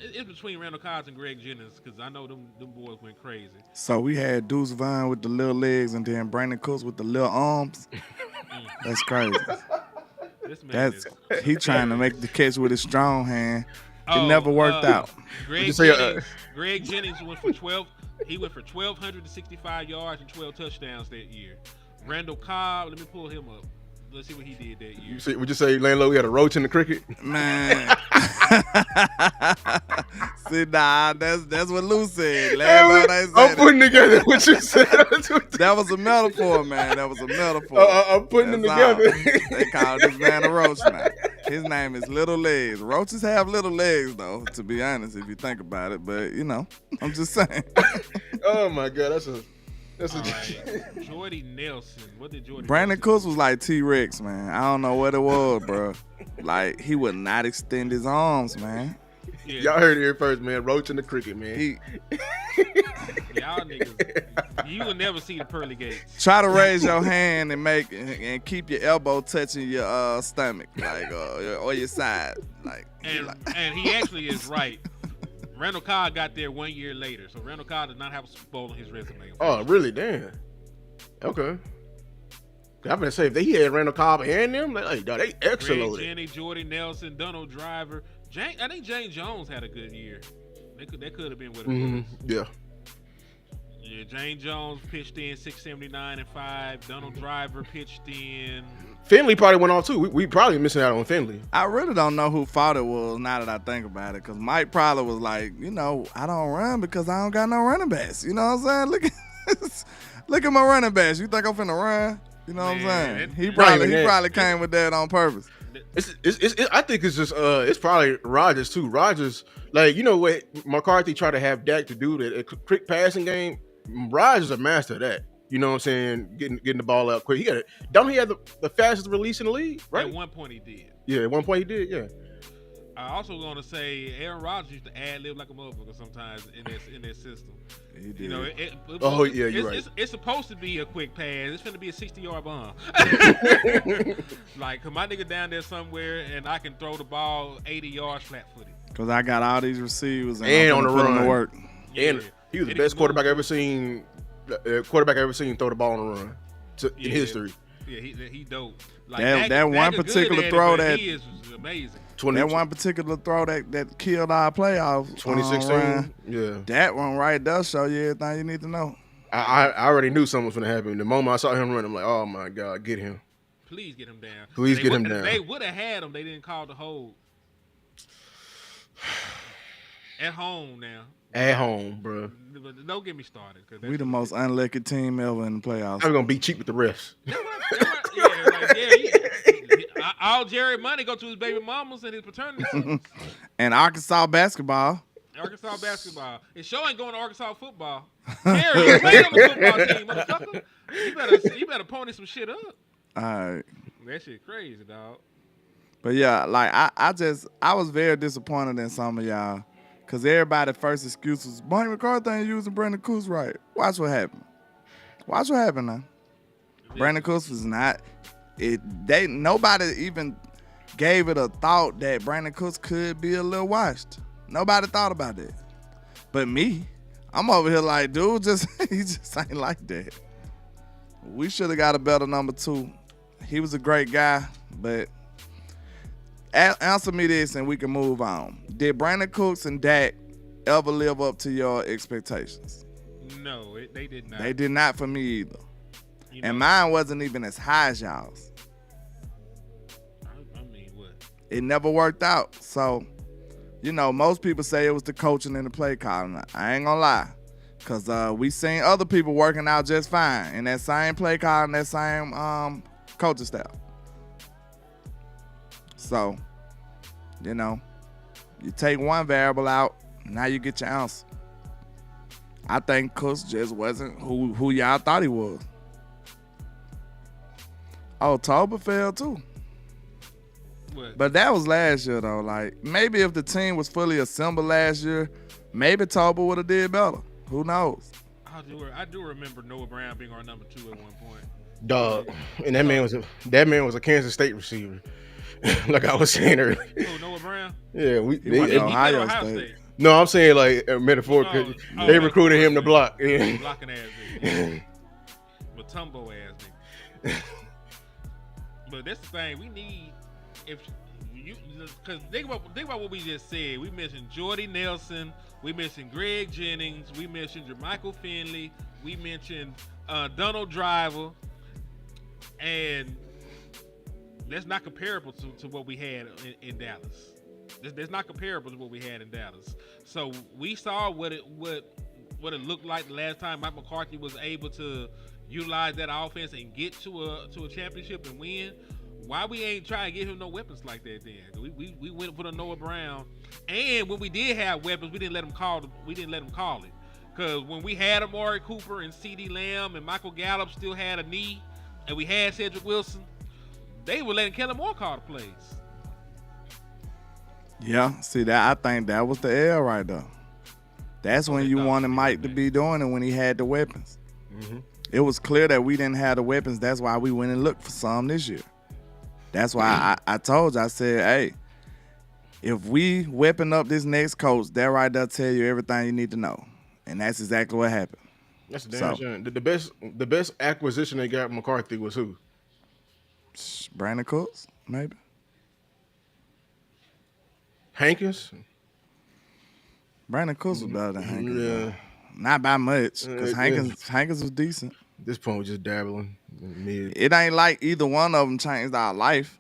It's between Randall Cobb and Greg Jennings because I know them boys went crazy. So we had Deuce Vaughn with the little legs and then Brandon Cooks with the little arms. That's crazy. This man he trying to make the catch with his strong hand. It never worked out. Greg Jennings went for 12. He went for 1,265 yards and 12 touchdowns that year. Randall Cobb, let me pull him up. Let's see what he did that year. Would you say, Landlow, we had a roach in the cricket? Man. See, nah, that's what Lou said. Landlord ain't I'm putting together what you said. That was a metaphor, man. That was a metaphor. I'm putting them together. They call this man a roach now. His name is Little Legs. Roaches have little legs, though, to be honest, if you think about it. But, I'm just saying. Oh, my God. That's a right. Jordy Nelson. What did Jordy Brandon Nelson Cooks was like T-Rex, man. I don't know what it was, bro. Like, he would not extend his arms, man. Yeah. Y'all heard it here first, man. Roach and the cricket, man. Y'all niggas, you will never see the pearly gates. Try to raise your hand and keep your elbow touching your stomach, like or your side, like. And he actually is right. Randall Cobb got there 1 year later, so Randall Cobb does not have a Super Bowl on his resume. Oh, really? Damn. Okay. I'm gonna say if he had Randall Cobb and them, like, dog, they excellent. Greg Jennings, Jordy Nelson, Donald Driver. I think James Jones had a good year. That could have been what it was. Yeah. Yeah, James Jones pitched in 679 and 5. Donald Driver pitched in. Finley probably went off too. We probably missing out on Finley. I really don't know who fault it was now that I think about it, because Mike probably was like, I don't run because I don't got no running backs. You know what I'm saying? Look at my running backs. You think I'm finna run? You know what I'm saying? He probably came with that on purpose. I think it's just it's probably Rodgers too. Rodgers, like, you know what McCarthy tried to have Dak to do, that quick passing game. Rodgers is a master of that. You know what I'm saying? Getting the ball out quick. He had the fastest release in the league, right? At one point he did. Yeah, at one point he did. Yeah. I also going to say Aaron Rodgers used to ad-lib like a motherfucker sometimes in their system. He did. You know, you're right. It's supposed to be a quick pass. It's finna be a 60-yard bomb. Like, my nigga down there somewhere, and I can throw the ball 80 yards flat-footed. Because I got all these receivers and on the run to work. Yeah. And he was the best quarterback I ever seen. Quarterback I ever seen throw the ball on the run in history. Yeah, he dope. Like, that one particular throw that he is amazing. That one particular throw that killed our playoffs. 2016. Yeah. That one right there show you everything you need to know. I already knew something was going to happen. The moment I saw him run, I'm like, oh my God, get him. Please get him down. Please get him down. They would have had him. They didn't call the hold. At home now. At home, bro. Don't get me started. We the most unlucky team ever in the playoffs. I'm going to be cheap with the refs. All Jerry money go to his baby mamas and his paternity sons. And Arkansas basketball. Arkansas basketball. It sure ain't going to Arkansas football. Jerry, you playing on the football team, motherfucker. You better pony some shit up. All right. That shit crazy, dog. But yeah, like I was very disappointed in some of y'all. Because everybody's first excuse was, Mike McCarthy ain't using Brandon Cooks right. Watch what happened. Watch what happened now. Brandon Cooks was not. Nobody even gave it a thought that Brandon Cooks could be a little washed. Nobody thought about that. But me, I'm over here like, dude, he just ain't like that. We should have got a better number 2. He was a great guy, but answer me this and we can move on. Did Brandon Cooks and Dak ever live up to your expectations? No, they did not. They did not for me either. And mine wasn't even as high as y'all's. I mean, what? It never worked out. So, most people say it was the coaching and the play calling. I ain't gonna lie. Because we seen other people working out just fine in that same play calling, that same coaching staff. So, you take one variable out, now you get your answer. I think Cooks just wasn't who y'all thought he was. Oh, Tolbert fell too. What? But that was last year though. Like, maybe if the team was fully assembled last year, maybe Tolbert would have did better. Who knows? I do remember Noah Brown being our number 2 at one point. Dog. And that man was a Kansas State receiver. Like I was saying earlier. Oh, Noah Brown? Yeah, he went to Ohio State. No, I'm saying like metaphorically. They recruited him to block. Yeah. Blocking ass nigga. Matumbo ass nigga. But that's the thing. We need, because think about what we just said. We mentioned Jordy Nelson. We mentioned Greg Jennings. We mentioned Jermichael Finley. We mentioned Donald Driver. And that's not comparable to what we had in Dallas. That's not comparable to what we had in Dallas. So we saw what it looked like the last time Mike McCarthy was able to utilize that offense and get to a championship and win. Why we ain't trying to give him no weapons like that then? We went for the Noah Brown, and when we did have weapons, we didn't let him call it. Because when we had Amari Cooper and CeeDee Lamb and Michael Gallup still had a knee, and we had Cedric Wilson, they were letting Kellen Moore call the plays. Yeah, see that I think that was the L right there. That's when you wanted Mike to be doing it when he had the weapons. Mm-hmm. It was clear that we didn't have the weapons. That's why we went and looked for some this year. That's why I told you, I said, hey, if we weapon up this next coach, that right there tell you everything you need to know. And that's exactly what happened. That's a damn shame. The best acquisition they got McCarthy was who? Brandon Cooks, maybe. Hankins? Brandon Cooks was better than Hankins. Yeah. Not by much, because Hankins was decent. At this point, we're just dabbling. It ain't like either one of them changed our life.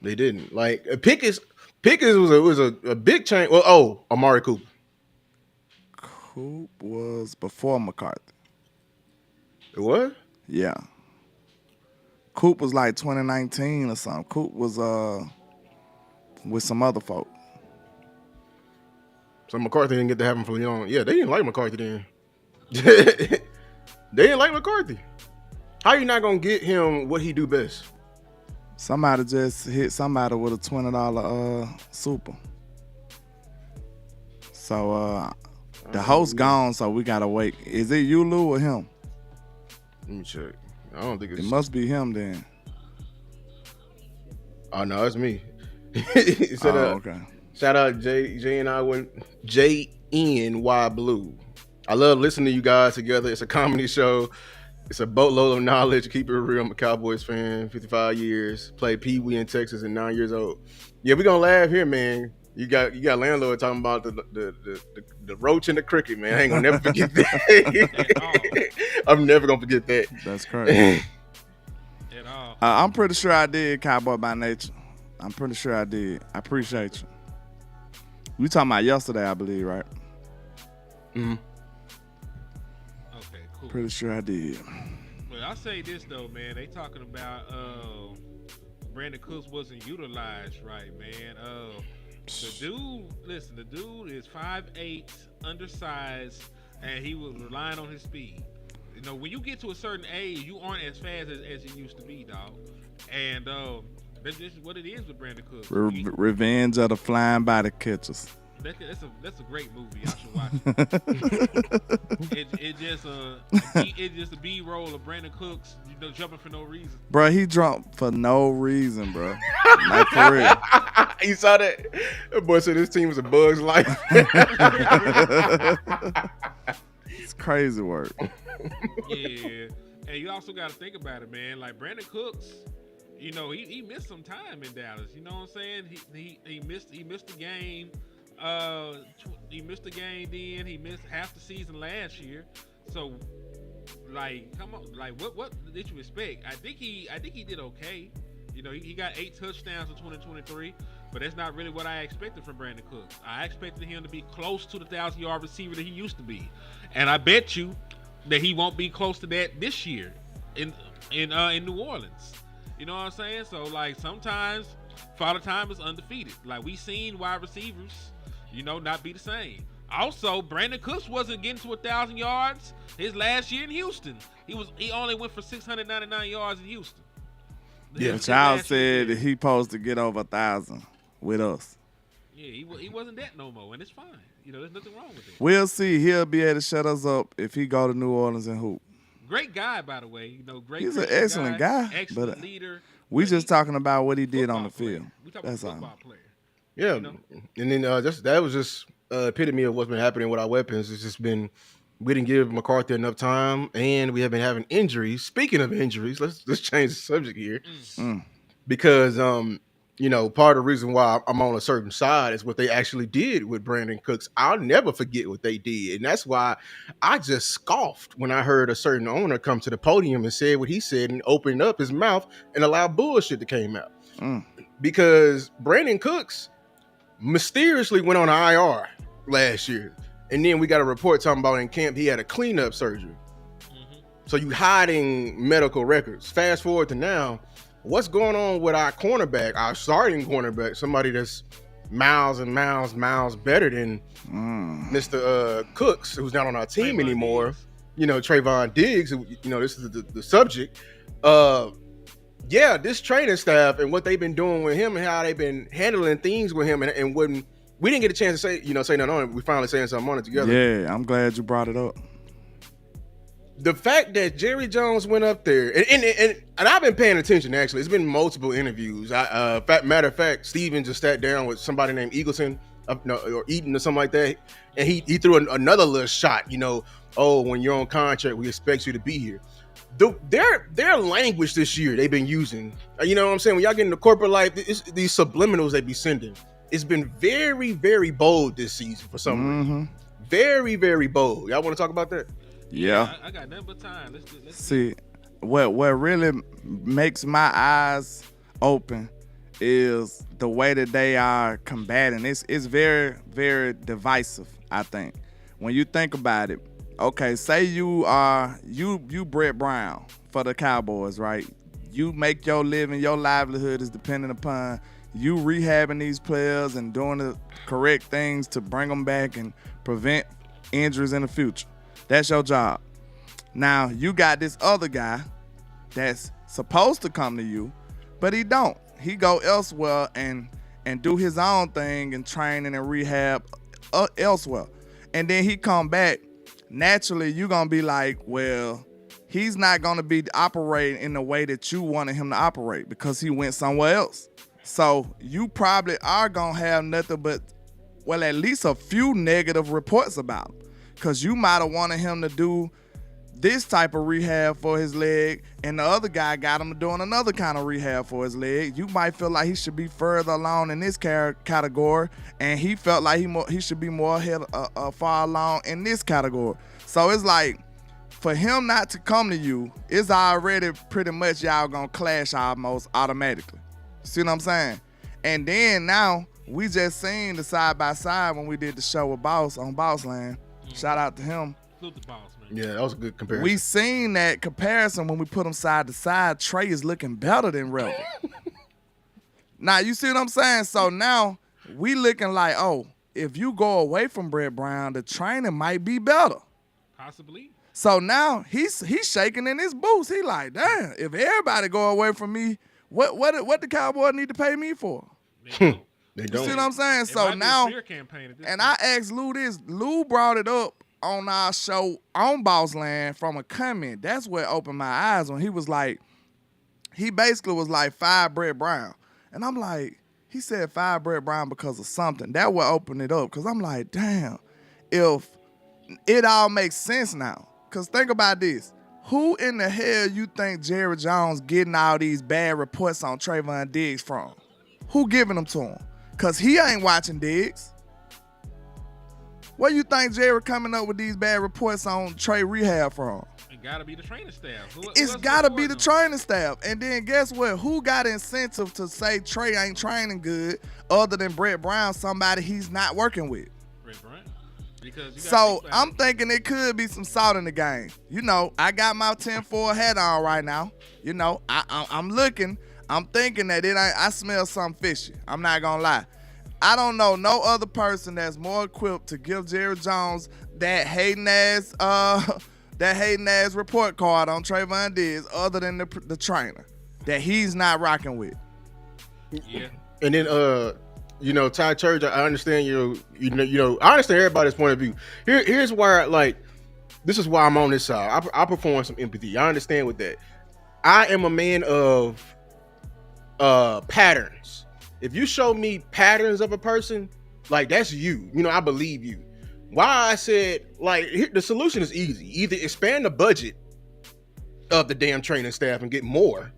They didn't. Like, Pickens was a big change. Well, Amari Cooper. Coop was before McCarthy. It was? Yeah. Coop was like 2019 or something. Coop was with some other folk. So McCarthy didn't get to have him for long. Yeah, they didn't like McCarthy then. They didn't like McCarthy. How you not gonna get him what he do best? Somebody just hit somebody with a $20 super. So the host gone, so we gotta wait. Is it you, Lou, or him? Let me check. I don't think it's. It must be him then. Oh no, it's me. Okay. Shout out JNY Blue. I love listening to you guys together. It's a comedy show. It's a boatload of knowledge. Keep it real. I'm a Cowboys fan, 55 years. Played Pee Wee in Texas at 9 years old. Yeah, we're gonna laugh here, man. You got landlord talking about the roach and the cricket, man. I ain't gonna never forget that. I'm never gonna forget that. That's crazy. At all. I'm pretty sure I did, Cowboy by nature. I'm pretty sure I did. I appreciate you. We talking about yesterday, I believe, right? Mm-hmm. Okay, cool. Pretty sure I did. Well, I'll say this though, man. They talking about Brandon Cooks wasn't utilized right, man. The dude is 5'8", undersized, and he was relying on his speed. You know, when you get to a certain age, you aren't as fast as you used to be, dog. And this is what it is with Brandon Cooks. Revenge of the Flying Body Catchers. That's a great movie. I should watch it. It's just a B-roll of Brandon Cooks, jumping for no reason. Bro, he jumped for no reason, bro. Like for real. You saw that? That boy said this team was a bug's life. It's crazy work. Yeah, and you also got to think about it, man. Like Brandon Cooks, he missed some time in Dallas. You know what I'm saying? He missed the game. He missed the game then. He missed half the season last year. So, like, come on, like, what did you expect? I think he did okay. He got 8 touchdowns in 2023, but that's not really what I expected from Brandon Cooks. I expected him to be close to the 1,000-yard receiver that he used to be, and I bet you that he won't be close to that this year in New Orleans. You know what I'm saying? So, like, sometimes Father Time is undefeated. Like, we seen wide receivers, not be the same. Also, Brandon Cooks wasn't getting to 1,000 yards his last year in Houston. He only went for 699 yards in Houston. Yeah, Child said that he supposed to get over 1,000 with us. Yeah, he wasn't that no more, and it's fine. There's nothing wrong with it. We'll see. He'll be able to shut us up if he go to New Orleans and hoop. Great guy, by the way. Great. He's an excellent guy. Excellent but leader. We just talking about what he did on the field. We talking about football player. Yeah, and then that was just epitome of what's been happening with our weapons. It's just been we didn't give McCarthy enough time, and we have been having injuries. Speaking of injuries, let's change the subject here, because part of the reason why I'm on a certain side is what they actually did with Brandon Cooks. I'll never forget what they did, and that's why I just scoffed when I heard a certain owner come to the podium and said what he said and opened up his mouth and allowed bullshit that came out. Because Brandon Cooks mysteriously went on IR last year. And then we got a report talking about in camp he had a cleanup surgery. So you hiding medical records. Fast forward to now, what's going on with our cornerback, our starting cornerback, somebody that's miles and miles better than Mr. Cooks, who's not on our team anymore. Trayvon Diggs, this is the subject. yeah, this training staff and what they've been doing with him and how they've been handling things with him, and when we didn't get a chance to say nothing on it, we finally saying something on it together. Yeah, I'm glad you brought it up. The fact that Jerry Jones went up there, and I've been paying attention, actually. It's been multiple interviews. Matter of fact, Steven just sat down with somebody named Eagleson, or Eaton or something like that, and he threw another little shot, when you're on contract, we expect you to be here. Their language this year they've been using, you know what I'm saying? When y'all get into corporate life, these subliminals they be sending, it's been very, very bold this season for some reason. Very, very bold. Y'all want to talk about that? Yeah. I got nothing but time. Let's see. What really makes my eyes open is the way that they are combating. It's very, very divisive, I think. When you think about it, okay, say you Brett Brown for the Cowboys, right? You make your living, your livelihood is dependent upon you rehabbing these players and doing the correct things to bring them back and prevent injuries in the future. That's your job. Now, you got this other guy that's supposed to come to you, but he don't. He go elsewhere and do his own thing and training and rehab elsewhere. And then he come back. Naturally, you're going to be like, well, he's not going to be operating in the way that you wanted him to operate because he went somewhere else. So you probably are going to have nothing but, well, at least a few negative reports about him because you might have wanted him to do this type of rehab for his leg and the other guy got him doing another kind of rehab for his leg. You might feel like he should be further along in this category and he felt like he should be more ahead, far along in this category. So it's like, for him not to come to you, it's already pretty much y'all gonna clash almost automatically. See what I'm saying? And then now, we just seen the side-by-side when we did the show with Boss on Bossland. Shout out to him. Salute the boss, man. Yeah, that was a good comparison. We seen that comparison when we put them side to side. Trey is looking better than Rebel. Now, you see what I'm saying? So now, we looking like, oh, if you go away from Brett Brown, the training might be better. Possibly. So now, he's shaking in his boots. He like, damn, if everybody go away from me, what the Cowboys need to pay me for? They don't. You see what I'm saying? So now, and I asked Lou this. Lou brought it up on our show on Bossland from a comment. That's what opened my eyes when he was like, he basically was like, fire Brett Brown. And I'm like, he said fire Brett Brown because of something. That would open it up because I'm like, damn, if it all makes sense now. Because think about this. Who in the hell you think Jerry Jones getting all these bad reports on Trayvon Diggs from? Who giving them to him? Because he ain't watching Diggs. Where you think Jerry coming up with these bad reports on Trey rehab from? It got to be the training staff. It's got to be the training staff. And then guess what? Who got incentive to say Trey ain't training good other than Brett Brown, somebody he's not working with? Brett Brown. Because so I'm thinking it could be some salt in the game. You know, I got my 10-4 hat on right now. You know, I'm looking. I'm thinking that I smell something fishy. I'm not going to lie. I don't know no other person that's more equipped to give Jerry Jones that hating ass report card on Trayvon Diggs other than the trainer that he's not rocking with. Yeah. And then Ty Church, I understand I understand everybody's point of view. Here's why this is why I'm on this side. I perform some empathy. I understand with that. I am a man of patterns. If you show me patterns of a person, like that's you. I believe you. Why I said the solution is easy. Either expand the budget of the damn training staff and get more,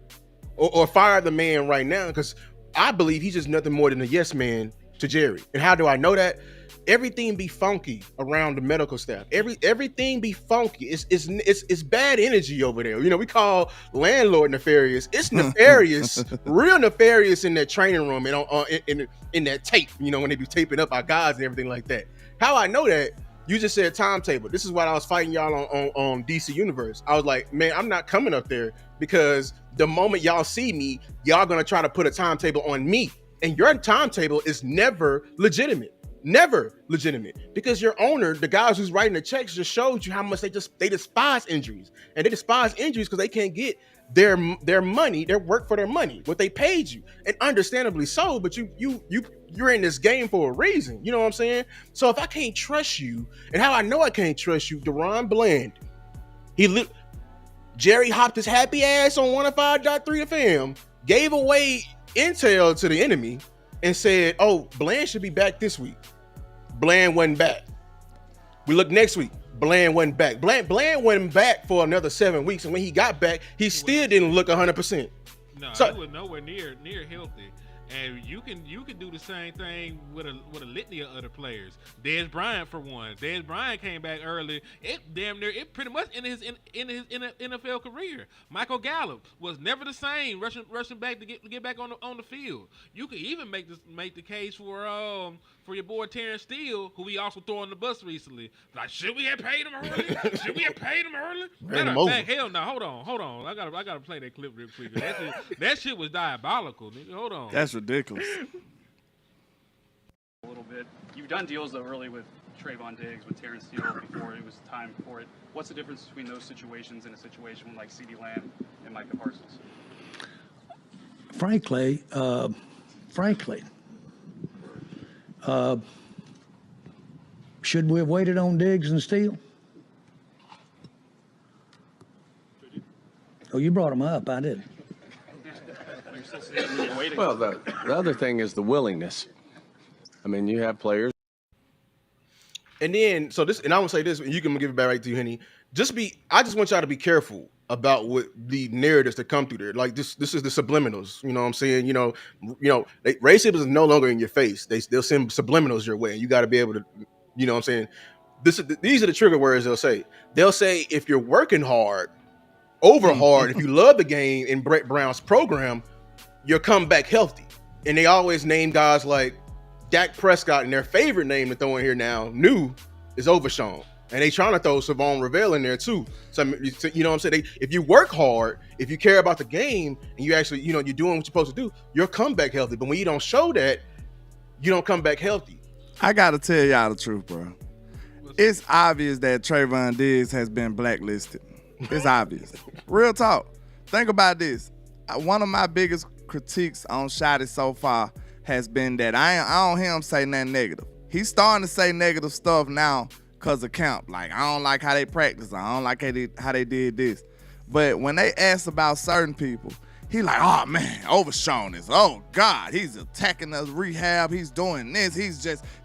or fire the man right now because I believe he's just nothing more than a yes man to Jerry. And how do I know that? Everything be funky around the medical staff. Everything be funky. It's bad energy over there. We call landlord nefarious. It's nefarious, real nefarious in that training room and in that tape. When they be taping up our guys and everything like that. How I know that? You just said timetable. This is what I was fighting y'all on DC Universe. I was like, man, I'm not coming up there because the moment y'all see me, y'all gonna try to put a timetable on me, and your timetable is never legitimate. Never legitimate, because your owner, the guys who's writing the checks, just showed you how much they despise injuries, and they despise injuries because they can't get their money, their work for their money, what they paid you, and understandably so. But you're in this game for a reason, you know what I'm saying? So if I can't trust you, and how I know I can't trust you, Deron Bland, Jerry hopped his happy ass on 105.3 FM, gave away intel to the enemy, and said, "Oh, Bland should be back this week." Bland wasn't back. We look next week. Bland wasn't back. Bland wasn't back for another 7 weeks, and when he got back, he still didn't look 100%. No, So- he was nowhere near healthy. And you can do the same thing with a litany of other players. Dez Bryant, for one. Dez Bryant came back early. It pretty much in his NFL career. Michael Gallup was never the same rushing back to get back on the field. You could even make the case for your boy Terrence Steele, who we also threw on the bus recently. Like, should we have paid him early? Matter of fact, hell no. Hold on. I gotta play that clip real quick. That shit was diabolical, nigga. Hold on. That's ridiculous. A little bit. You've done deals though early with Trayvon Diggs, with Terrence Steele before it was time for it. What's the difference between those situations and a situation like CeeDee Lamb and Micah Parsons? Frankly, should we have waited on Diggs and Steele? Oh, you brought them up. I didn't. Well, the other thing is the willingness. I mean, you have players. And then, I'm gonna say this, and you can give it back right to you, Henny. I just want y'all to be careful about what the narratives that come through there. Like this is the subliminals. You know what I'm saying? Racism is no longer in your face. They'll send subliminals your way, and you got to be able to, you know what I'm saying? These are the trigger words they'll say. They'll say, if you're working hard, over hard, if you love the game in Brett Brown's program, you'll come back healthy. And they always name guys like Dak Prescott, and their favorite name to throw in here now, new, is Overshawn. And they trying to throw Savon Ravel in there too. So, you know what I'm saying? If you work hard, if you care about the game, and you actually, you're doing what you're supposed to do, you'll come back healthy. But when you don't show that, you don't come back healthy. I got to tell y'all the truth, bro. It's obvious that Trayvon Diggs has been blacklisted. It's obvious. Real talk. Think about this. One of my biggest critiques on Shotty so far has been that I don't hear him say nothing negative. He's starting to say negative stuff now because of camp. Like, I don't like how they practice. I don't like how they did this. But when they ask about certain people, he like, oh, man, Overshawn is, oh, God, he's attacking the rehab. He's doing this.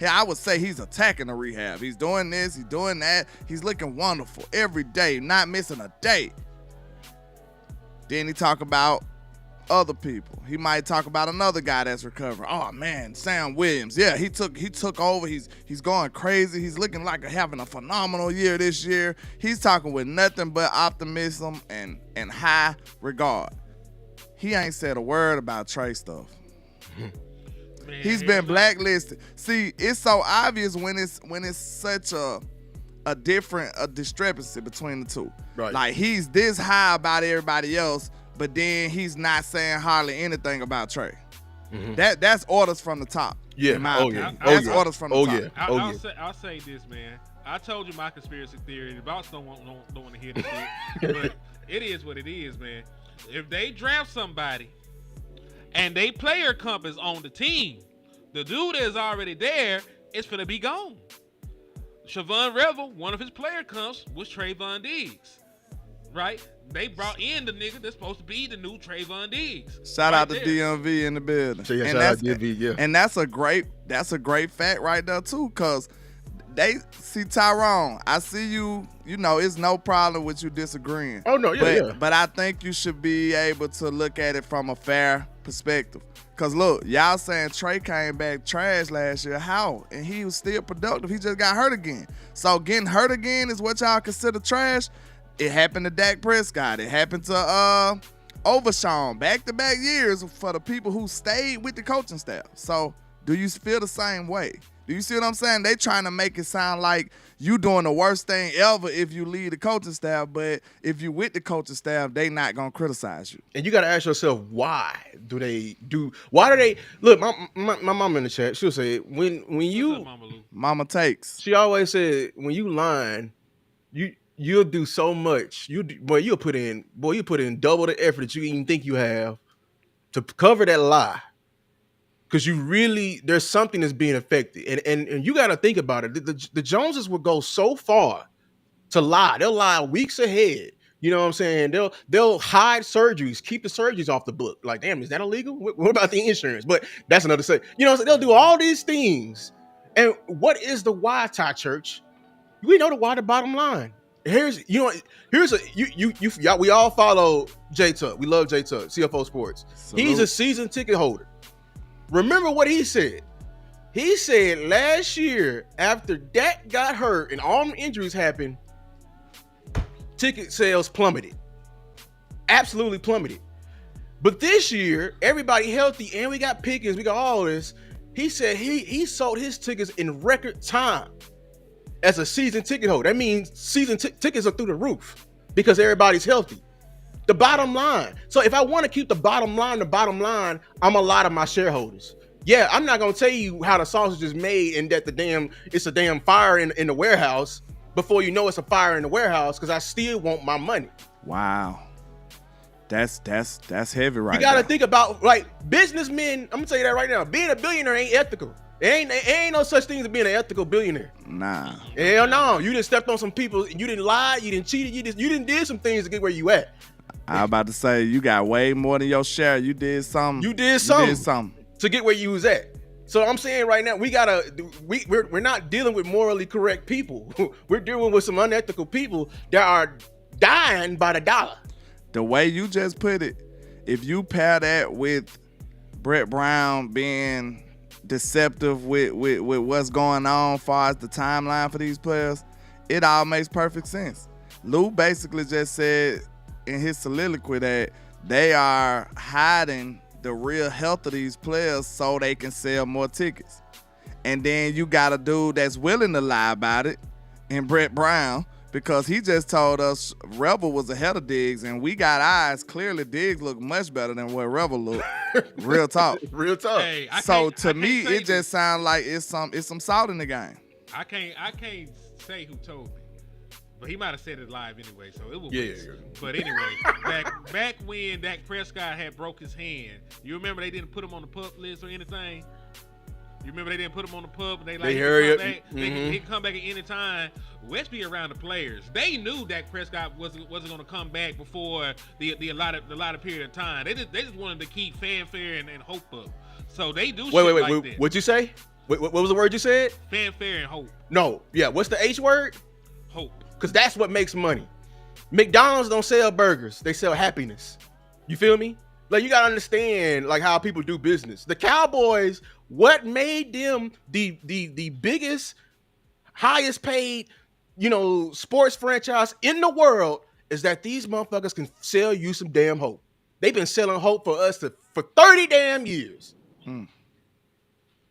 I would say he's attacking the rehab. He's doing this. He's doing that. He's looking wonderful every day, not missing a day. Then he talk about other people. He might talk about another guy that's recovering. Oh man, Sam Williams. Yeah, he took over. He's going crazy. He's looking like having a phenomenal year this year. He's talking with nothing but optimism and high regard. He ain't said a word about Trey stuff. Man, he's been blacklisted. See, it's so obvious when it's such a discrepancy between the two. Right. Like, he's this high about everybody else, but then he's not saying hardly anything about Trey. Mm-hmm. That's orders from the top. Yeah. In my opinion. That's orders from the top. I'll say this, man. I told you my conspiracy theory. The Bucs don't want to hear this shit, but it is what it is, man. If they draft somebody and they player comp is on the team, the dude that is already there is finna be gone. Siobhan Revel, one of his player comps was Trayvon Diggs, right? They brought in the nigga that's supposed to be the new Trayvon Diggs. Shout out to DMV in the building. So yeah, shout out to DMV, yeah. And that's a great fact right there too, because they see Tyrone. I see you. It's no problem with you disagreeing. Oh no, yeah. But I think you should be able to look at it from a fair perspective. Cause look, y'all saying Trey came back trash last year. How? And he was still productive. He just got hurt again. So getting hurt again is what y'all consider trash. It happened to Dak Prescott. It happened to Overshawn. Back-to-back years for the people who stayed with the coaching staff. So do you feel the same way? Do you see what I'm saying? They trying to make it sound like you doing the worst thing ever if you lead the coaching staff, but if you with the coaching staff, they not gonna criticize you. And you got to ask yourself, why do they look? My mama in the chat, she'll say when you Mama takes. She always said when you lying, you'll do so much. You'll put in double the effort that you even think you have to cover that lie. Because there's something that's being affected. And you got to think about it. The Joneses will go so far to lie. They'll lie weeks ahead. You know what I'm saying? They'll hide surgeries, keep the surgeries off the book. Like, damn, is that illegal? What about the insurance? But that's another say. You know what I'm saying? They'll do all these things. And what is the why, Ty Church? We know the why, the bottom line. We all follow J Tuck. We love J Tuck, CFO Sports. Salute. He's a season ticket holder. Remember what he said. He said last year, after Dak got hurt and all the injuries happened, ticket sales plummeted. Absolutely plummeted. But this year, everybody healthy and we got Pickens, we got all this. He said he sold his tickets in record time as a season ticket holder. That means season tickets are through the roof because everybody's healthy. The bottom line. So if I want to keep the bottom line, I'm a lot of my shareholders. Yeah, I'm not gonna tell you how the sausage is made and that it's a damn fire in the warehouse before you know it's a fire in the warehouse because I still want my money. Wow. That's heavy right You gotta there. think about like businessmen. I'm gonna tell you that right now. Being a billionaire ain't ethical. There ain't no such thing as being an ethical billionaire. Nah. Hell no. You just stepped on some people. You didn't lie. You didn't cheat. You didn't did some things to get where you at. I about to say you got way more than your share. You did something. You did something to get where you was at. So I'm saying right now, we're not dealing with morally correct people. We're dealing with some unethical people that are dying by the dollar. The way you just put it, if you pair that with Brett Brown being deceptive with what's going on as far as the timeline for these players, it all makes perfect sense. Lou basically just said in his soliloquy that they are hiding the real health of these players so they can sell more tickets. And then you got a dude that's willing to lie about it in Brett Brown because he just told us Rebel was ahead of Diggs and we got eyes. Clearly Diggs look much better than what Rebel looked. Real talk. Real talk. Hey, So to me, it just sounds like it's some salt in the game. I can't say who told me. But he might have said it live anyway, so it was. Yeah. But anyway, back when Dak Prescott had broke his hand, you remember they didn't put him on the PUP list or anything? You remember they didn't put him on the PUP and they hurry up. He can come back at any time. Let's be around the players. They knew Dak Prescott wasn't going to come back before the allotted period of time. They just wanted to keep fanfare and hope up. So they do. Wait. that. What'd you say? What was the word you said? Fanfare and hope. No. Yeah. What's the H word? Hope. Because that's what makes money. McDonald's don't sell burgers. They sell happiness. You feel me? Like, you got to understand, like, how people do business. The Cowboys, what made them the biggest, highest paid, sports franchise in the world is that these motherfuckers can sell you some damn hope. They've been selling hope for us for 30 damn years.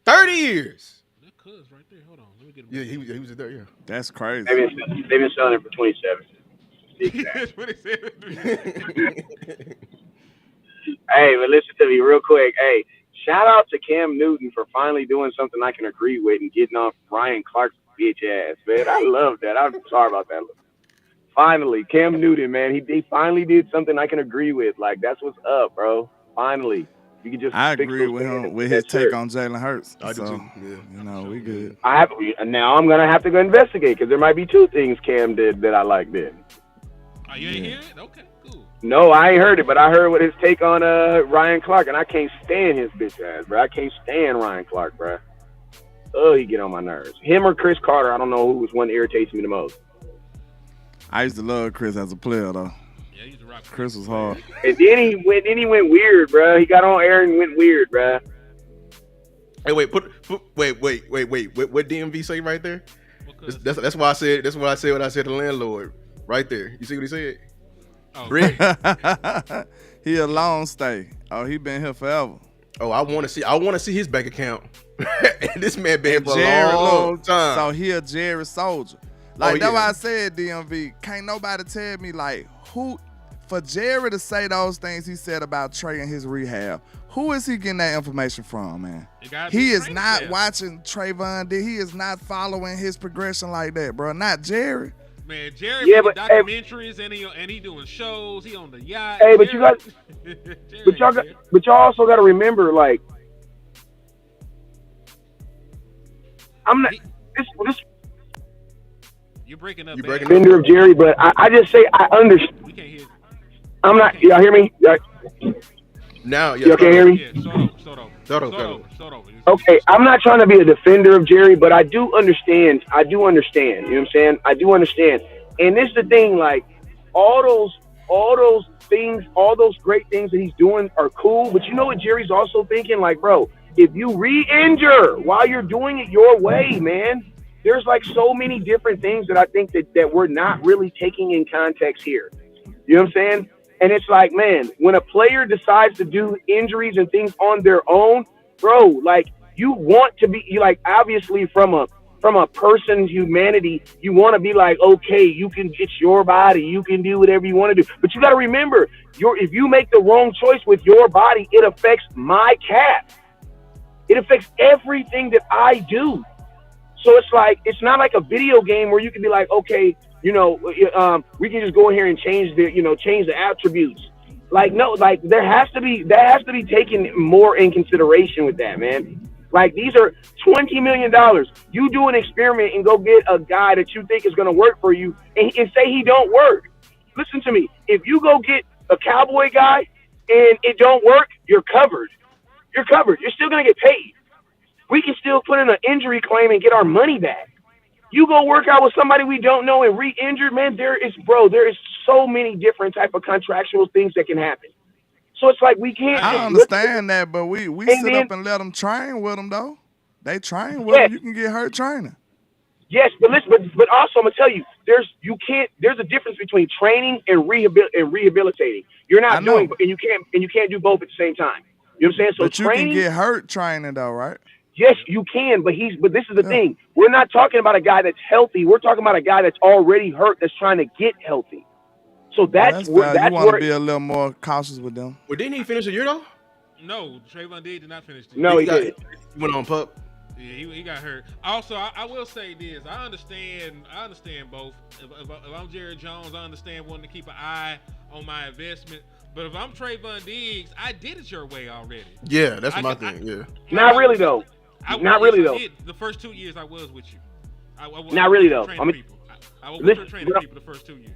30 years. Cuz right there. Hold on. Let me get him. Yeah, he was there, yeah. That's crazy. They've been selling it for 27. Hey, but listen to me real quick. Hey, shout out to Cam Newton for finally doing something I can agree with and getting off Ryan Clark's bitch ass, man. I love that. I'm sorry about that. Finally, Cam Newton, man, he finally did something I can agree with. Like, that's what's up, bro. Finally. You can just I agree with him with his take on Jalen Hurts. I do so, too. Yeah. We good. Now I'm gonna have to go investigate because there might be two things Cam did that I like. Then. Oh, you ain't hear it? Okay, cool. No, I ain't heard it, but I heard what his take on Ryan Clark, and I can't stand his bitch ass, bro. I can't stand Ryan Clark, bro. Oh, he get on my nerves. Him or Chris Carter, I don't know who was one that irritates me the most. I used to love Chris as a player, though. Yeah, he used to rock. Chris was hard. And then he went weird, bro. He got on air and went weird, bro. Hey, wait, wait. What DMV say right there? That's why I said. That's what I said when I said to the landlord. Right there. You see what he said? Oh, Rick. He a long stay. Oh, he been here forever. Oh, I want to see his bank account. And this man been for Jerry, a long look, time. so he a Jerry soldier. Like that's yeah. why I said DMV. Can't nobody tell me like who for Jerry to say those things he said about Trey and his rehab. Who is he getting that information from, man? He is not watching Trayvon D. He is not following his progression like that, bro. Not Jerry. Man, Jerry making documentaries and he doing shows. He on the yacht. Hey, but you got, but y'all also got to remember, like, I'm not this. You're breaking up. Defender of Jerry, but I just say I understand. We can't hear. I'm not. Y'all hear me? Now, y'all can hear me. Sort of. Okay, I'm not trying to be a defender of Jerry, but I do understand. You know what I'm saying? I do understand. And this is the thing, like, all those things, all those great things that he's doing are cool. But you know what Jerry's also thinking? Like, bro, if you re-injure while you're doing it your way, man, there's like so many different things that I think that we're not really taking in context here. You know what I'm saying? And it's like, man, when a player decides to do injuries and things on their own, bro, like, you want to be, like, obviously from a person's humanity, you want to be like, okay, you can get your body, you can do whatever you want to do. But you got to remember, if you make the wrong choice with your body, it affects my cat. It affects everything that I do. So it's like, it's not like a video game where you can be like, okay, you know, we can just go in here and change the attributes. Like, no, like that has to be taken more in consideration with that, man. Like, these are $20 million. You do an experiment and go get a guy that you think is going to work for you and say he don't work. Listen to me. If you go get a Cowboy guy and it don't work, you're covered. You're covered. You're still going to get paid. We can still put in an injury claim and get our money back. You go work out with somebody we don't know and re-injured, man, there is so many different type of contractual things that can happen. So it's like we can't. I understand that, but we sit up and let them train with them, though. They train with them. You can get hurt training. Yes, but listen, but also I'm gonna tell you, there's a difference between training and rehabilitating. You're not doing, and you can't do both at the same time. You know what I'm saying? So but training, you can get hurt training, though, right? Yes, you can, but this is the thing. We're not talking about a guy that's healthy. We're talking about a guy that's already hurt that's trying to get healthy. So that's where you want to be a little more cautious with them. Well, didn't he finish a year though? No, Trayvon D did not finish the year. No, he didn't. He went on pup. Yeah, he got hurt. Also, I will say this. I understand both. If I'm Jerry Jones, I understand wanting to keep an eye on my investment. But if I'm Trayvon Diggs, I did it your way already. Yeah, that's my thing. Yeah. Not really though. Not really though. The first 2 years I was with you. Not really though. I was with you training people the first 2 years.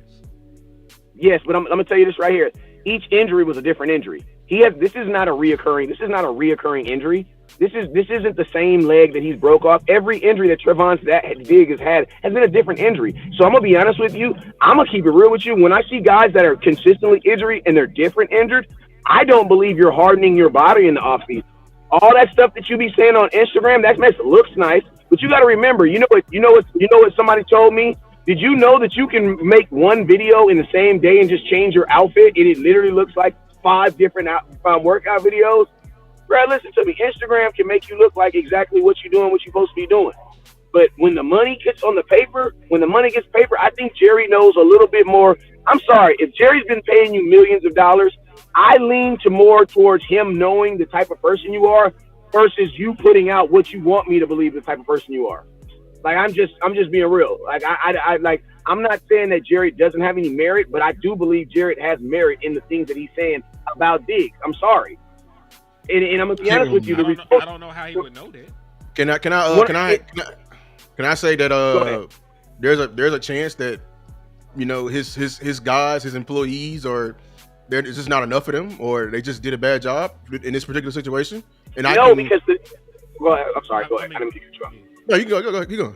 Yes, but I'm gonna tell you this right here. Each injury was a different injury. This is not a reoccurring injury. This isn't the same leg that he's broke off. Every injury that Trayvon Diggs has had has been a different injury. So I'm gonna be honest with you. I'm gonna keep it real with you. When I see guys that are consistently injured and they're different injured, I don't believe you're hardening your body in the offseason. All that stuff that you be saying on Instagram, that looks nice, but you got to remember. You know what somebody told me. Did you know that you can make one video in the same day and just change your outfit and it literally looks like 5 different workout videos? Bro, listen to me. Instagram can make you look like exactly what you're doing, what you're supposed to be doing. But when the money gets on the paper, I think Jerry knows a little bit more. I'm sorry, if Jerry's been paying you millions of dollars, I lean more towards him knowing the type of person you are versus you putting out what you want me to believe the type of person you are. Like, I'm just being real. Like, I'm not saying that Jerry doesn't have any merit, but I do believe Jared has merit in the things that he's saying about Diggs. I'm sorry. And I'm gonna be honest with you. I don't know how he would know that. Can I say that there's a chance that, you know, his guys, his employees, or there's just not enough of them, or they just did a bad job in this particular situation? And go ahead. I'm sorry. Go ahead. I didn't mean to cut you off. No, you go. Keep going.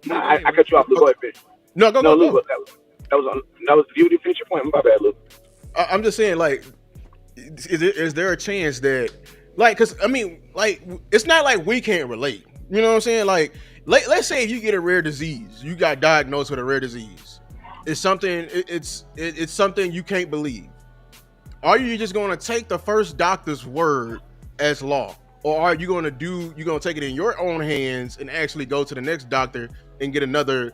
No, I cut you off. Luke, go ahead, finish. No, go. Luke, that was you to finish your point. My bad, Luke. I'm just saying, like, is there a chance that, like, because I mean, like, it's not like we can't relate. You know what I'm saying? Like, let's say if you get a rare disease, you got diagnosed with a rare disease. It's something. It's something you can't believe. are you just going to take the first doctor's word as law, or are you going to take it in your own hands and actually go to the next doctor and get another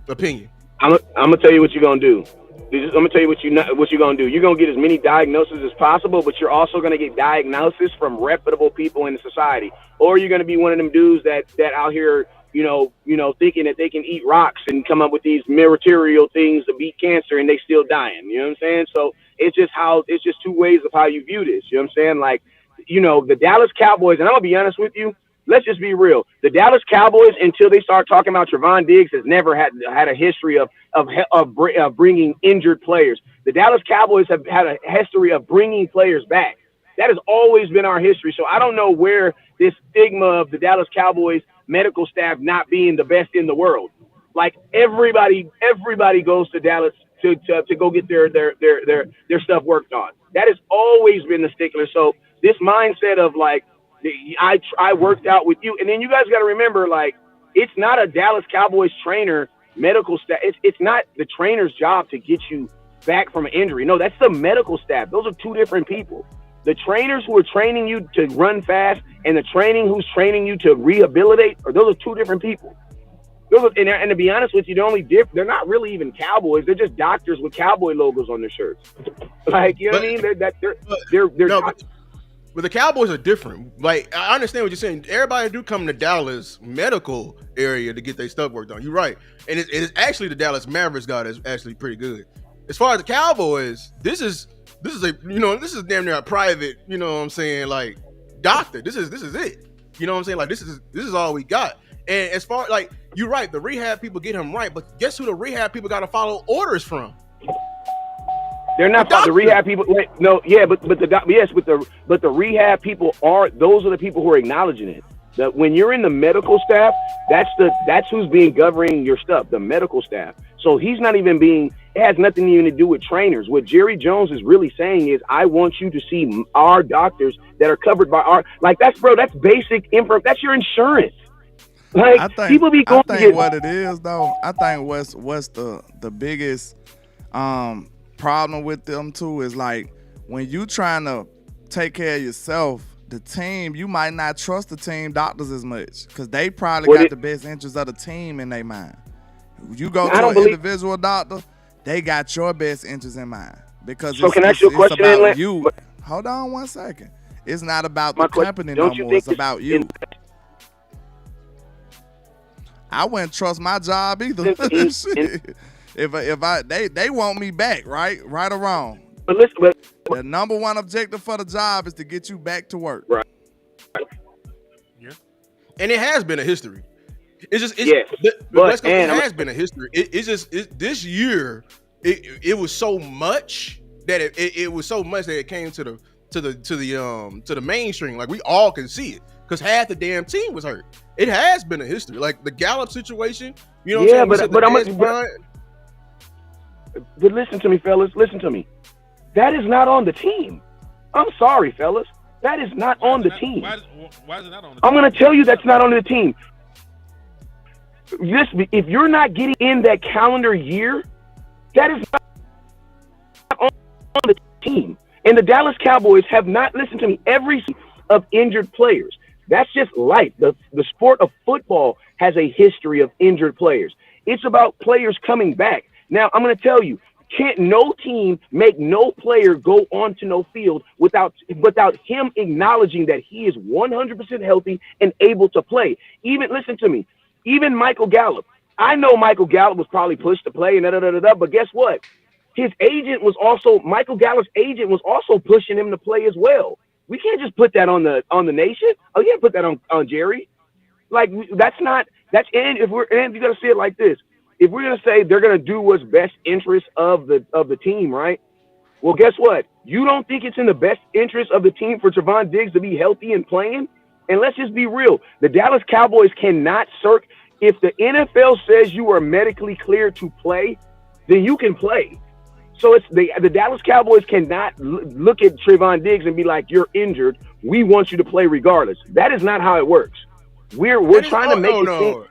opinion? I'm gonna tell you what you're gonna do. I'm gonna tell you what you're gonna do. You're gonna get as many diagnoses as possible, but you're also gonna get diagnosis from reputable people in the society, or you're gonna be one of them dudes that out here, thinking that they can eat rocks and come up with these material things to beat cancer, and they still dying. You know what I'm saying? So it's just two ways of how you view this. You know what I'm saying? Like, the Dallas Cowboys, and I'm gonna be honest with you. Let's just be real. The Dallas Cowboys, until they start talking about Trevon Diggs, has never had a history of bringing injured players. The Dallas Cowboys have had a history of bringing players back. That has always been our history. So I don't know where this stigma of the Dallas Cowboys medical staff not being the best in the world. Like everybody goes to Dallas to go get their stuff worked on. That has always been the stickler. So this mindset of like, I worked out with you, and then you guys got to remember, like, it's not a Dallas Cowboys trainer medical staff. It's not the trainer's job to get you back from an injury. No, that's the medical staff. Those are two different people. The trainers who are training you to run fast and the training who's training you to rehabilitate, those are two different people. And to be honest with you, they're not really even Cowboys. They're just doctors with cowboy logos on their shirts. Like, you know what I mean? But the Cowboys are different. Like, I understand what you're saying. Everybody do come to Dallas medical area to get their stuff worked on. You're right. And it is actually the Dallas Mavericks guy that's actually pretty good. As far as the Cowboys, this is damn near a private, like, doctor. This is it. You know what I'm saying? Like, this is all we got. And as far, like, you're right, the rehab people get him right, but guess who the rehab people got to follow orders from? They're not the rehab people. But the rehab people those are the people who are acknowledging it. That when you're in the medical staff, that's who's being governing your stuff, the medical staff. So he's not even it has nothing even to do with trainers. What Jerry Jones is really saying is, I want you to see our doctors that are covered by that's basic info. That's your insurance. Like, people be going. I think what it is though. I think what's the biggest problem with them too is, like, when you trying to take care of yourself, the team, you might not trust the team doctors as much because they probably got the best interest of the team in their mind. You go to an individual doctor, they got your best interest in mind because it's about you. Hold on one second. It's not about the company no more. It's about you. I wouldn't trust my job either. If they want me back, right or wrong. But listen, the number one objective for the job is to get you back to work. Right. Yeah. And it has been a history. It has been a history. This year, it was so much that it was so much that it came to the mainstream. Like, we all can see it because half the damn team was hurt. It has been a history. Like the Gallup situation, you know. Yeah, but listen to me, fellas. Listen to me. That is not on the team. I'm sorry, fellas. That is not on the team. Why is it not on the team? I'm going to tell you that's not on the team. If you're not getting in that calendar year, that is not on the team. And the Dallas Cowboys have not, listened to me, every of injured players. That's just life. The sport of football has a history of injured players. It's about players coming back. Now, I'm going to tell you, can't no team make no player go onto no field without him acknowledging that he is 100% healthy and able to play. Listen to me, even Michael Gallup. I know Michael Gallup was probably pushed to play and but guess what? Michael Gallup's agent was also pushing him to play as well. We can't just put that on the nation. Oh, you can't put that on Jerry. Like, and you got to see it like this. If we're going to say they're going to do what's best interest of the team, right? Well, guess what? You don't think it's in the best interest of the team for Trevon Diggs to be healthy and playing? And let's just be real. The Dallas Cowboys cannot if the NFL says you are medically cleared to play, then you can play. So it's the Dallas Cowboys cannot look at Trevon Diggs and be like, you're injured. We want you to play regardless. That is not how it works. We're trying to make it.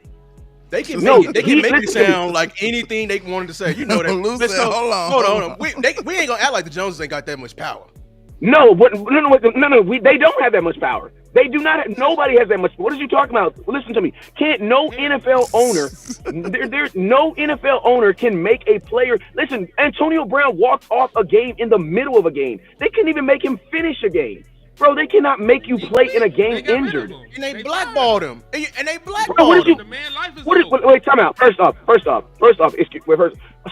They can No, make it listen to sound like anything they wanted to say. You know that. Lou Let's said, go. hold on. We ain't gonna act like the Joneses ain't got that much power. No, they don't have that much power. They do not. Nobody has that much. What are you talking about? Listen to me. No NFL owner. There's no NFL owner can make a player. Listen, Antonio Brown walked off a game in the middle of a game. They couldn't even make him finish a game. Bro, they cannot make you play in a game injured. And they blackballed him. And they Bro, blackballed him. The man life is Wait, time out. First off.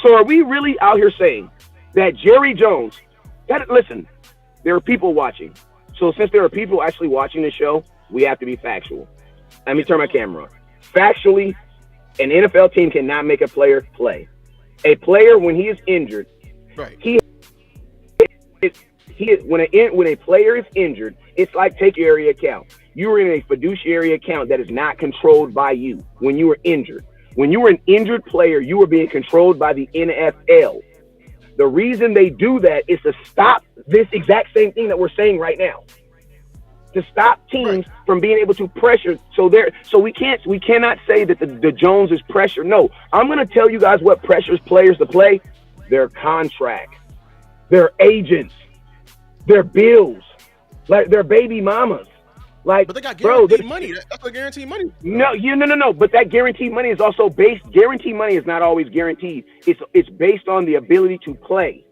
So are we really out here saying that Jerry Jones? Listen, there are people watching. So since there are people actually watching the show, we have to be factual. Let me turn my camera on. Factually, an NFL team cannot make a player play. A player, when he is injured, right? When a player is injured, it's like take your area account. You are in a fiduciary account that is not controlled by you when you are injured. When you are an injured player, you are being controlled by the NFL. The reason they do that is to stop this exact same thing that we're saying right now. To stop teams from being able to pressure. So we cannot say that the Jones is pressure. No, I'm going to tell you guys what pressures players to play. Their contract, their agents, their bills, like their baby mamas. Like, but they got guaranteed money. That's a guaranteed money. No. But that guaranteed money is also based. Guaranteed money is not always guaranteed. It's based on the ability to play.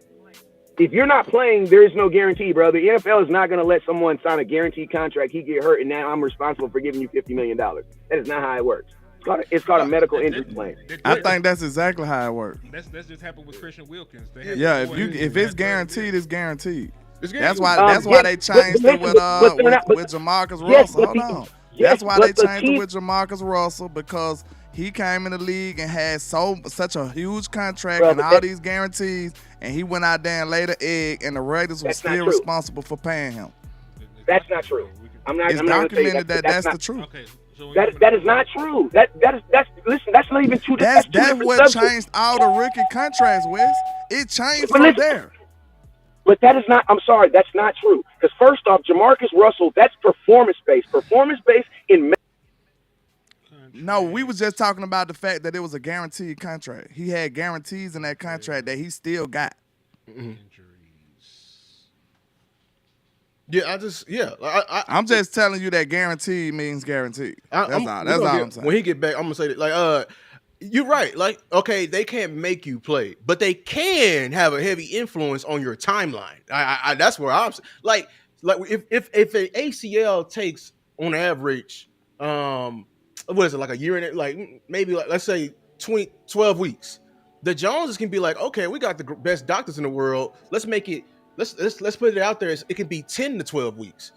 If you're not playing, there is no guarantee, bro. The NFL is not going to let someone sign a guaranteed contract. He get hurt, and now I'm responsible for giving you $50 million. That is not how it works. It's called a medical injury claim. I think that's exactly how it works. That's just happened with Christian Wilkins. Yeah, if it's guaranteed, it's guaranteed. That's why they changed it with Jamarcus Russell. Hold on. That's why they changed it with Jamarcus Russell, because he came in the league and had such a huge contract and all these guarantees, and he went out there and laid an egg, and the Raiders were still responsible for paying him. That's not true. It's documented that that's the truth. Okay. So that is not true. That's not even true. That's what changed all the rookie contracts, Wes. It changed from there. But that is not. I'm sorry, that's not true. Because first off, Jamarcus Russell, that's performance based. Performance based in. No, we was just talking about the fact that it was a guaranteed contract. He had guarantees in that contract that he still got. Mm-hmm. Yeah, I'm just telling you that guaranteed means guaranteed. That's all I'm saying. When he get back, I'm gonna say that. You're right. Like, okay, they can't make you play, but they can have a heavy influence on your timeline. That's where I'm like if an ACL takes on average, what is it, like a year in it, like maybe like let's say 12 weeks. The Joneses can be like, okay, we got the best doctors in the world. Let's make it. Let's put it out there. It can be 10 to 12 weeks.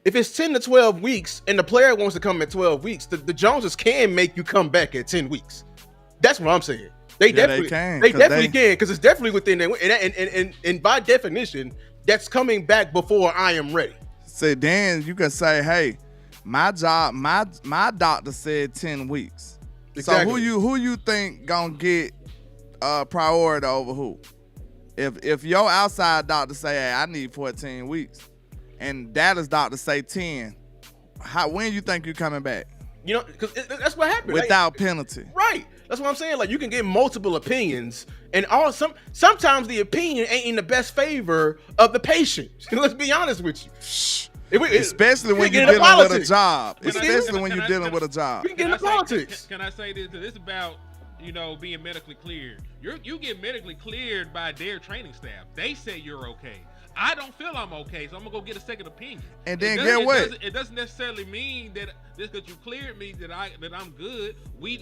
If it's 10 to 12 weeks and the player wants to come at 12 weeks, the Joneses can make you come back at 10 weeks. That's what I'm saying. They definitely can because it's definitely within there. And by definition, that's coming back before I am ready. So then you can say, hey, my doctor said 10 weeks. Exactly. So who you think gonna get priority over who? If your outside doctor say, hey, I need 14 weeks, and Dallas doctor say 10, when you think you're coming back? You know, because that's what happened. Without penalty. Right. That's what I'm saying. Like, you can get multiple opinions, and sometimes the opinion ain't in the best favor of the patient. Let's be honest with you. Especially when you're dealing with a job. Especially when you're dealing with a job. We can get into politics. Can I say this? This is about, being medically cleared. You get medically cleared by their training staff. They say you're okay. I don't feel I'm okay, so I'm gonna go get a second opinion. And then get what? It doesn't necessarily mean that just because you cleared me that I'm good. We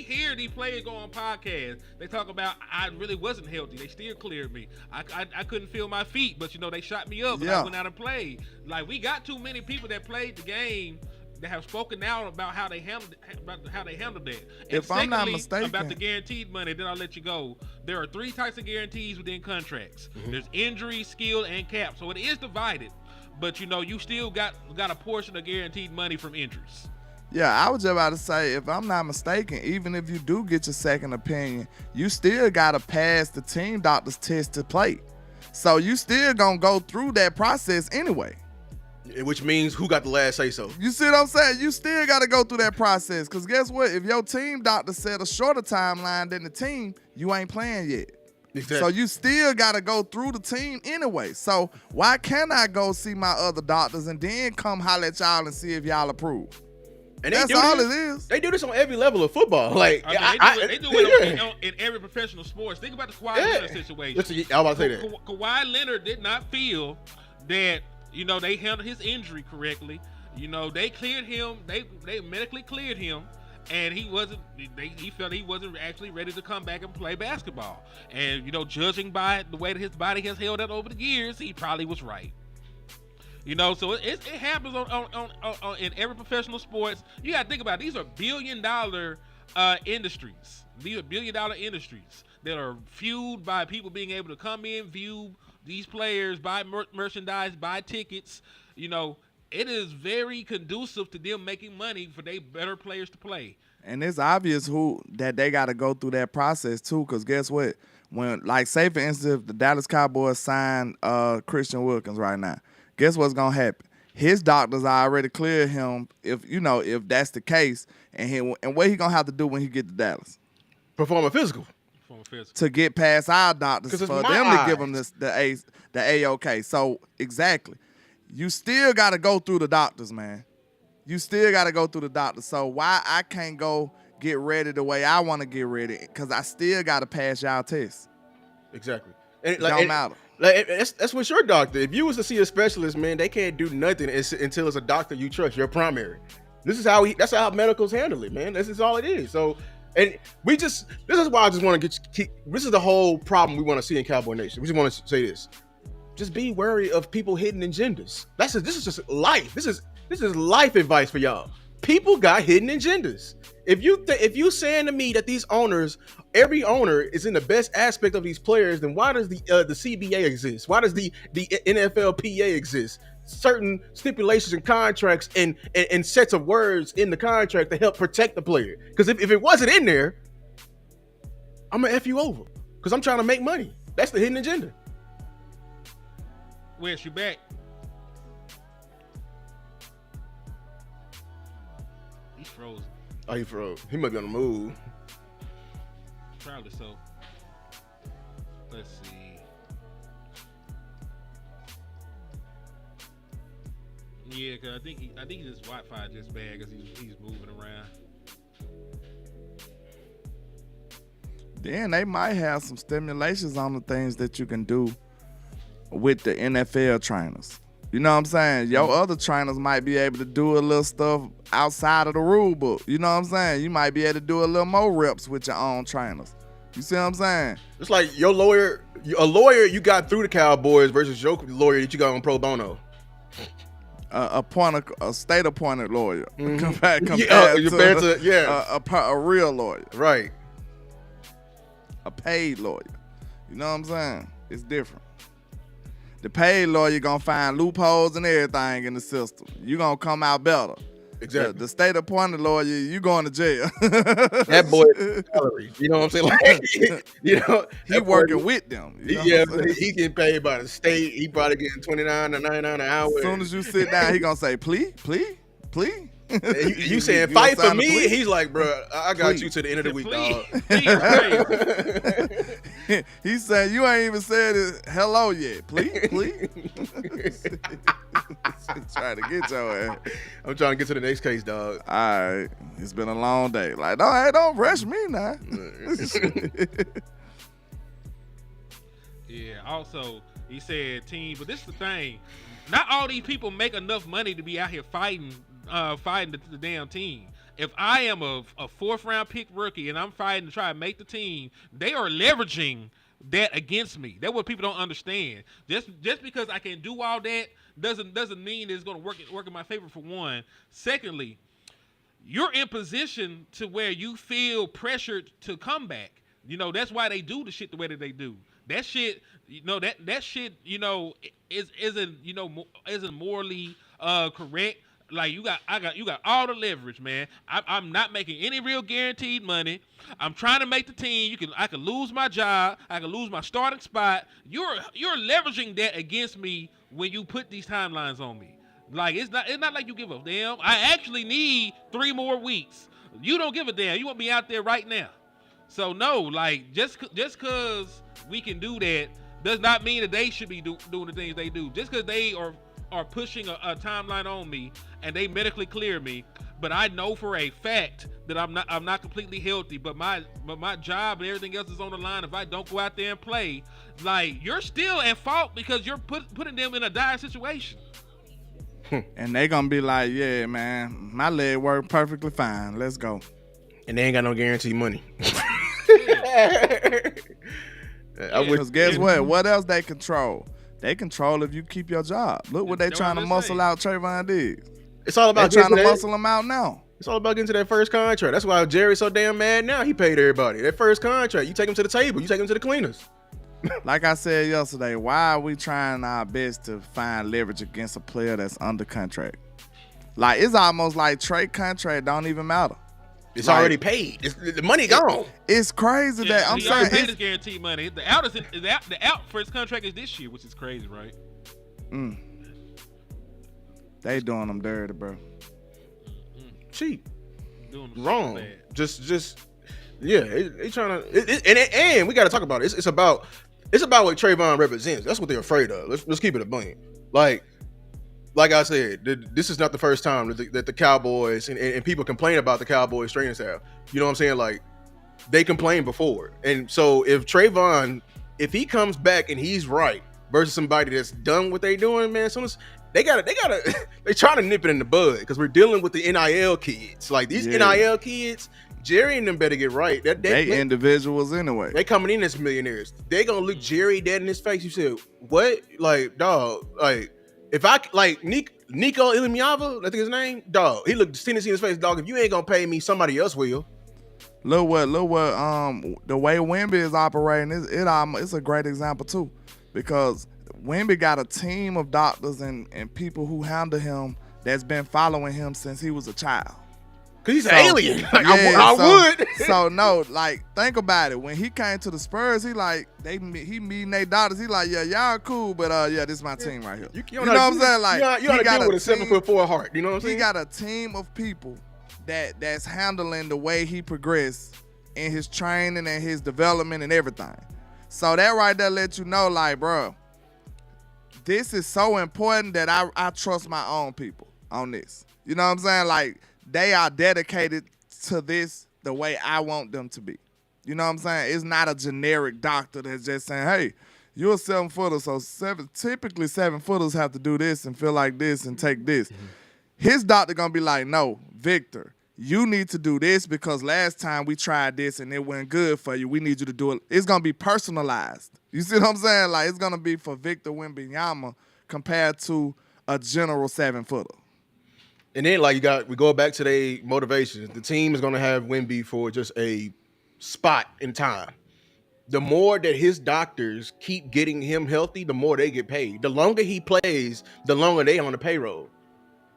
hear these players go on podcasts. They talk about I really wasn't healthy. They still cleared me. I couldn't feel my feet, but they shot me up. And I went out and played. Like, we got too many people that played the game that have spoken out about how they handled that. And if I'm not mistaken, about the guaranteed money, then I'll let you go. There are 3 types of guarantees within contracts. Mm-hmm. There's injury, skill, and cap. So it is divided, but you still got a portion of guaranteed money from injuries. Yeah, I was just about to say, if I'm not mistaken, even if you do get your second opinion, you still got to pass the team doctor's test to play. So you still gonna go through that process anyway. Which means who got the last say so. You see what I'm saying? You still got to go through that process. Because guess what? If your team doctor set a shorter timeline than the team, you ain't playing yet. Exactly. So you still got to go through the team anyway. So why can't I go see my other doctors and then come holler at y'all and see if y'all approve? And that's all it is. They do this on every level of football. Like they do it in every professional sports. Think about the Kawhi Leonard situation. I was about to say that. Kawhi Leonard did not feel that they handled his injury correctly. They cleared him. They medically cleared him, and he wasn't. He felt he wasn't actually ready to come back and play basketball. And judging by the way that his body has held up over the years, he probably was right. So it happens on in every professional sports. You got to think about it. These are billion-dollar industries. These are billion-dollar industries that are fueled by people being able to come in, view these players, buy merchandise, buy tickets. It is very conducive to them making money for their better players to play. And it's obvious that they got to go through that process too. Because guess what? When, like, say for instance, if the Dallas Cowboys sign Christian Wilkins right now, guess what's gonna happen? His doctors already cleared him. If that's the case, and what he gonna have to do when he get to Dallas? Perform a physical. To get past our doctors for them to give him the A-OK. So exactly, you still got to go through the doctors, man. You still got to go through the doctors. So why I can't go get ready the way I want to get ready? Because I still got to pass y'all tests. Exactly. It don't matter. Like that's what your doctor. If you was to see a specialist, man, they can't do nothing until it's a doctor you trust, your primary. That's how medicals handle it, man. This is all it is. So, and this is why I just want to this is the whole problem we want to see in Cowboy Nation. We just want to say this. Just be wary of people hidden agendas. This is just life. This is life advice for y'all. People got hidden agendas. If you saying to me that these owners, every owner is in the best aspect of these players, then why does the CBA exist? Why does the NFLPA exist? Certain stipulations and contracts and sets of words in the contract to help protect the player. Because if it wasn't in there, I'm gonna F you over. Because I'm trying to make money. That's the hidden agenda. Where's you back? He's frozen. Oh, he froze. He might be on the move. Probably so. Let's see. Yeah, cause I think his Wi-Fi is just bad because he's moving around. Then they might have some stimulations on the things that you can do with the NFL trainers. You know what I'm saying? Your other trainers might be able to do a little stuff outside of the rule book. You know what I'm saying? You might be able to do a little more reps with your own trainers. You see what I'm saying? It's like a lawyer you got through the Cowboys versus your lawyer that you got on pro bono. A state-appointed lawyer compared to a real lawyer. Right. A paid lawyer. You know what I'm saying? It's different. The paid lawyer gonna find loopholes and everything in the system. You gonna come out better. Exactly. The state-appointed lawyer, you going to jail. That boy, salary. You know what I'm saying? Like, he working with them. He getting paid by the state. He probably getting $29 to $99 an hour. As soon as you sit down, he gonna say, please. You saying fight for me? He's like, bro, I got you to the end of the week, dog. He's saying you ain't even said hello yet. Please. Trying to get your ass. I'm trying to get to the next case, dog. All right, it's been a long day. Like, no, hey, don't rush me now. Yeah. Also, he said team, but this is the thing. Not all these people make enough money to be out here fighting the damn team. If I am a fourth round pick rookie and I'm fighting to try to make the team, they are leveraging that against me. That's what people don't understand. Just because I can do all that doesn't mean it's going to work in my favor, for one. Secondly, you're in position to where you feel pressured to come back. That's why they do the shit the way that they do. That shit, that shit, isn't morally correct. Like you got all the leverage, man. I'm not making any real guaranteed money. I'm trying to make the team. I can lose my job. I can lose my starting spot. You're leveraging that against me when you put these timelines on me. Like it's not like you give a damn. I actually need 3 more weeks. You don't give a damn. You want me out there right now. So no, like just cause we can do that does not mean that they should be doing the things they do. Just cause they are pushing a timeline on me and they medically clear me, but I know for a fact that I'm not completely healthy. But my job and everything else is on the line. If I don't go out there and play, like you're still at fault because you're putting them in a dire situation. And they gonna be like, yeah, man, my leg worked perfectly fine. Let's go. And they ain't got no guarantee money. Because guess what? What else they control? They control if you keep your job. Look what they trying to muscle out Trayvon Diggs. It's all about trying to muscle him out now. It's all about getting to that first contract. That's why Jerry's so damn mad now. He paid everybody. That first contract, you take him to the table. You take him to the cleaners. Like I said yesterday, why are we trying our best to find leverage against a player that's under contract? Like, it's almost like trade contract don't even matter. It's already paid. The money gone. It's crazy that I'm saying paid his guaranteed money. The out for his contract is this year, which is crazy, right? They doing them dirty, bro. Cheap. Wrong. Just yeah. They trying to and we got to talk about it. It's about what Trayvon represents. That's what they're afraid of. Let's keep it a $1 billion. Like I said, this is not the first time that the Cowboys and people complain about the Cowboys training staff. You know what I'm saying? Like, they complained before. And so if Trayvon, if he comes back and he's right versus somebody that's done what they doing, man, as soon as they trying to nip it in the bud because we're dealing with the NIL kids. Like, these NIL kids, Jerry and them better get right. They individuals anyway. They coming in as millionaires. They gonna look Jerry dead in his face. You said, what? Like, dog, like, if I, like, Nico Ilimiava, I think his name, dog, he looked Tennessee in his face, dog, if you ain't gonna pay me, somebody else will. Look what, the way Wemby is operating, it's a great example too. Because Wemby got a team of doctors and people who handle him that's been following him since he was a child. Cause he's an alien. Like, I would. So no, like, think about it. When he came to the Spurs, he meeting their daughters. He like, yeah, y'all cool, but this is my team right here. You know what I'm saying? Like, you got to deal with a 7'4" heart. You know what I'm saying? He got a team of people that's handling the way he progressed in his training and his development and everything. So that right there let you know, like, bro, this is so important that I trust my own people on this. You know what I'm saying? Like, they are dedicated to this the way I want them to be. You know what I'm saying? It's not a generic doctor that's just saying, hey, you're a 7-footer, so typically 7-footers have to do this and feel like this and take this. Mm-hmm. His doctor gonna be like, no, Victor, you need to do this because last time we tried this and it went good for you. We need you to do it. It's gonna be personalized. You see what I'm saying? Like, it's gonna be for Victor Wembanyama compared to a general 7-footer. And then, like, we go back to their motivations. The team is going to have Wemby for just a spot in time. The more that his doctors keep getting him healthy, the more they get paid. The longer he plays, the longer they on the payroll.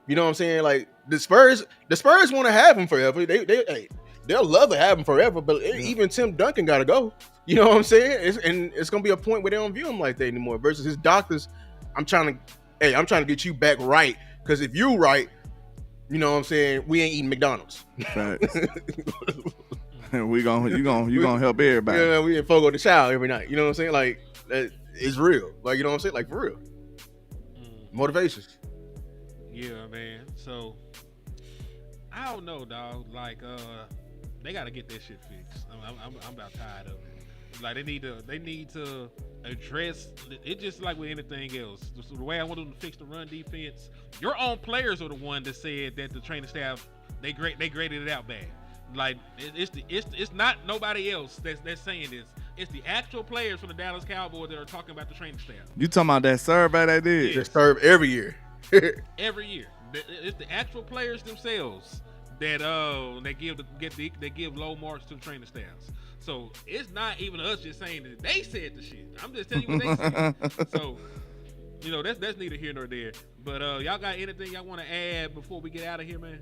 You know what I'm saying? Like, the Spurs want to have him forever. They'll love to have him forever, but even Tim Duncan got to go. You know what I'm saying? It's going to be a point where they don't view him like that anymore. Versus his doctors, I'm trying to get you back right, because if you right, you know what I'm saying, we ain't eating McDonald's. Right. you gonna help everybody. Yeah, we in Fogo de Chao every night. You know what I'm saying? Like, it's real. Like, you know what I'm saying? Like, for real. Motivations. Yeah, man. So, I don't know, dog. Like, they got to get that shit fixed. I'm about tired of it. Like, they need to address it, just like with anything else. So the way I want them to fix the run defense, your own players are the one that said that the training staff they graded it out bad. Like, it's not nobody else that's saying this. It's the actual players from the Dallas Cowboys that are talking about the training staff. You talking about that survey they did? They serve every year. Every year, it's the actual players themselves that they give low marks to the training staffs. So it's not even us just saying that they said the shit. I'm just telling you what they said. So, you know, that's neither here nor there. But y'all got anything y'all want to add before we get out of here, man?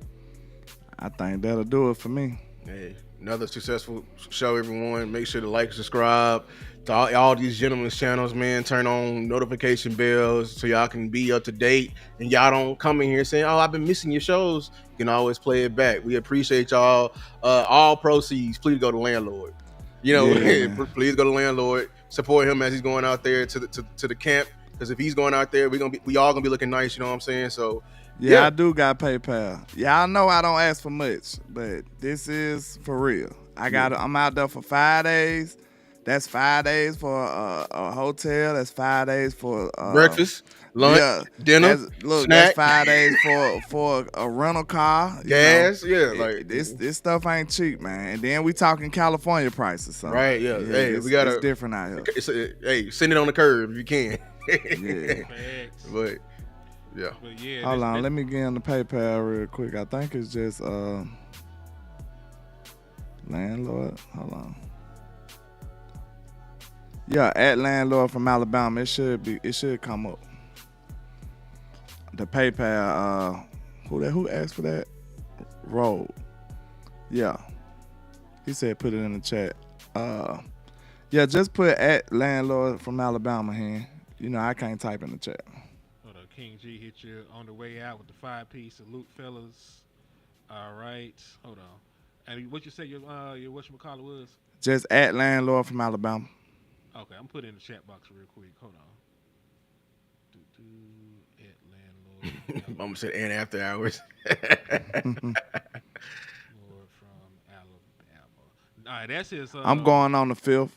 I think that'll do it for me. Hey, Another successful show, everyone. Make sure to like and subscribe to all these gentlemen's channels, man. Turn on notification bells so y'all can be up to date. And y'all don't come in here saying, oh, I've been missing your shows. You can always play it back. We appreciate y'all. All proceeds, please go to Landlord. You know, please go to Landlord. Support him as he's going out there to the camp. Because if he's going out there, we all gonna be looking nice. You know what I'm saying? So yeah, I do got PayPal. Y'all know I don't ask for much, but this is for real. I'm out there for 5 days. That's 5 days for a hotel. That's 5 days for breakfast, lunch, dinner. Look, snack. that's 5 days for a rental car, gas. Like this stuff ain't cheap, man. And then we talking California prices, so right. Yeah. Hey, we got it's different out here. Hey, send it on the curb if you can. Yeah. But yeah. Hold on, let me get on the PayPal real quick. I think it's just Landlord. Hold on. Yeah, at Landlord from Alabama. It should come up. The PayPal. Who asked for that? Roll. Yeah. He said put it in the chat. Yeah, just put at Landlord from Alabama here. You know, I can't type in the chat. Hold on, King G hit you on the way out with the 5-piece. Salute, fellas. All right. Hold on. And what you say your whatchamacallit was? Just at Landlord from Alabama. Okay, I'm putting in the chat box real quick. Hold on. At Landlord. I'm gonna say and after hours. Landlord from Alabama. All right, that's his. I'm going on the 5th.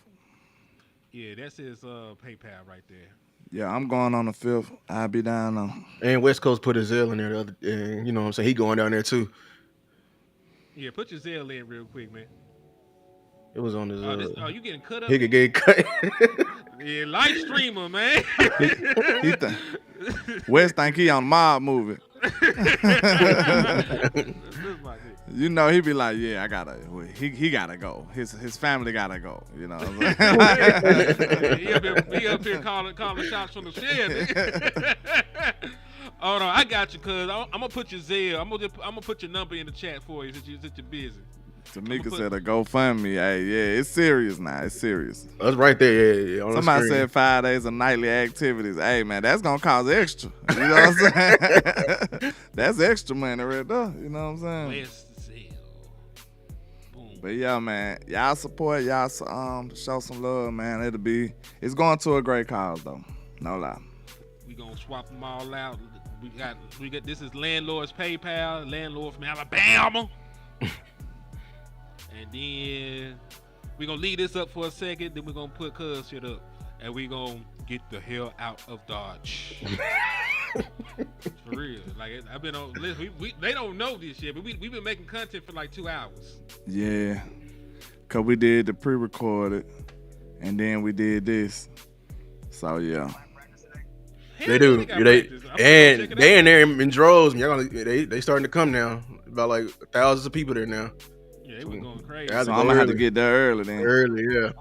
Yeah, that's his PayPal right there. Yeah, I'm going on the 5th. I'll be down on. And West Coast put his Zelle in there the other, and you know what I'm saying, he going down there too. Yeah, put your Zelle in real quick, man. It was on his. You getting cut up? He could get cut. Yeah, live streamer, man. West think he on a mob movie. You know, he be like, yeah, I gotta. He gotta go. His family gotta go. You know. What I'm saying? he up here calling shots from the shed. Hold on, I got you, cuz I'm gonna put your Zelle. I'm gonna put your number in the chat for you since you're busy. Tamika said a GoFundMe. Hey, yeah, it's serious now. It's serious. That's right there. Yeah. Somebody said 5 days of nightly activities. Hey, man, that's gonna cost extra. You know what I'm saying? That's extra money right there. You know what I'm saying? But yeah, man, y'all support, y'all show some love, man. It's going to a great cause though. No lie. We gonna swap them all out. We got this is Landlord's PayPal, Landlord from Alabama. And then we're going to leave this up for a second. Then we're going to put cuz shit up. And we're going to get the hell out of Dodge. For real. Like, I've been on, they don't know this shit, but we've been making content for like 2 hours. Yeah. Because we did the pre-recorded. And then we did this. So, yeah. They do. They in there in droves. They starting to come now. About like thousands of people there now. Yeah, they was going crazy. So I'm gonna have to get there early then. Early, yeah.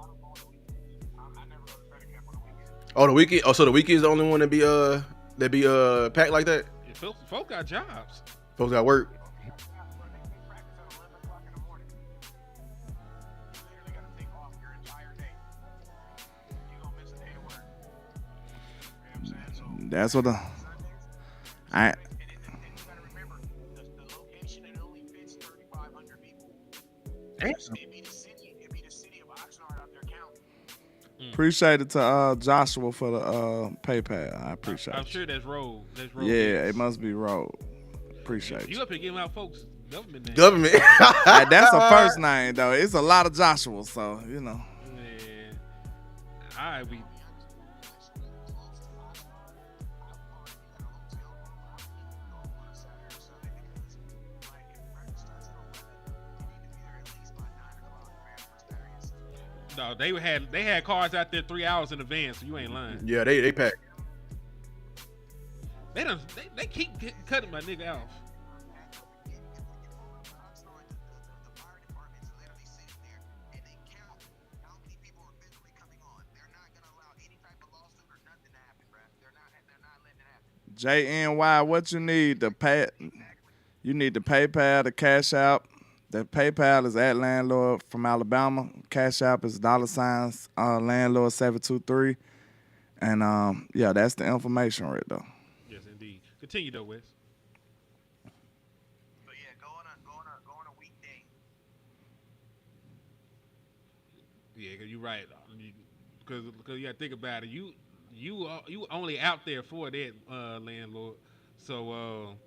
Oh, the weekend. Oh, so the weekend is the only one that be packed like that. Yeah, folk got jobs. Folks got work. That's what Appreciate it to Joshua for the PayPal. I appreciate it. I'm sure that's Road. Yeah, it must be Road. Appreciate it. You up here giving out folks government names. Government. That's a first name though. It's a lot of Joshua, so you know. Man. All right, we. No, they had cars out there 3 hours in advance, so you ain't lying. Yeah, they pack. They keep cutting my nigga off. JNY, what you need? You need the PayPal, the Cash App, The PayPal is at Landlord from Alabama. Cash App is $ Landlord 723. And yeah, that's the information right there. Yes, indeed. Continue though, Wes. But yeah, go on a weekday. Yeah, cause you're right. Because you gotta think about it. You only out there for that Landlord. So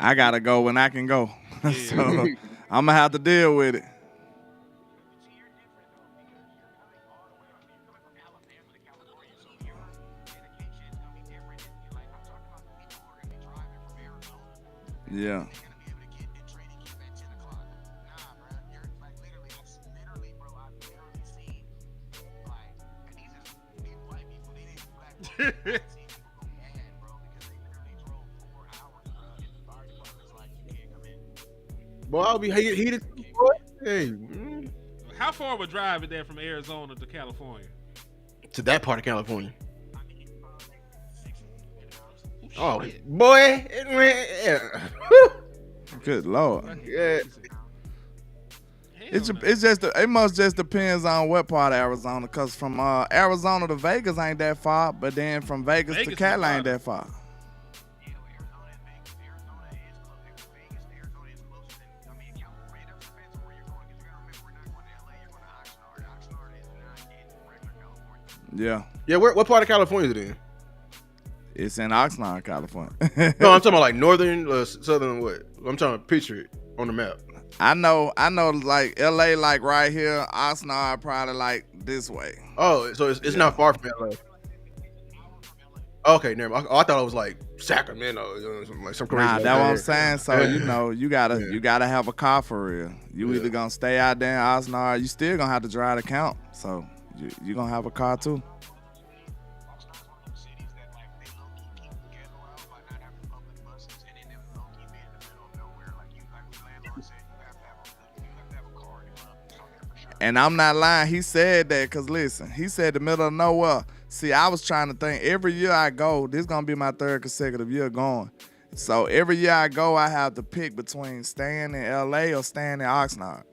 I gotta go when I can go. Yeah. So I'm gonna have to deal with it. Yeah. Boy, I'll be heated. Boy. Hey, how far of a drive is that from Arizona to California? to that part of California. Oh, boy. Good Lord. Yeah. It must just depends on what part of Arizona, cause from Arizona to Vegas ain't that far, but then from Vegas to Cali ain't that far. Yeah. Yeah, what part of California is it in? It's in Oxnard, California. No, I'm talking about like northern, southern. What? I'm trying to picture it on the map. I know, like LA, like right here. Oxnard, probably like this way. Oh, so it's not far from LA. Okay, never mind. I thought it was like Sacramento, like some crazy. Nah, like that's what I'm that. saying. So you gotta have a car for real. You either gonna stay out there in Oxnard, you still gonna have to drive the count. So you gonna have a car too. And I'm not lying. He said that because, listen, he said the middle of nowhere. See, I was trying to think, every year I go, this is going to be my third consecutive year going. So every year I go, I have to pick between staying in L.A. or staying in Oxnard.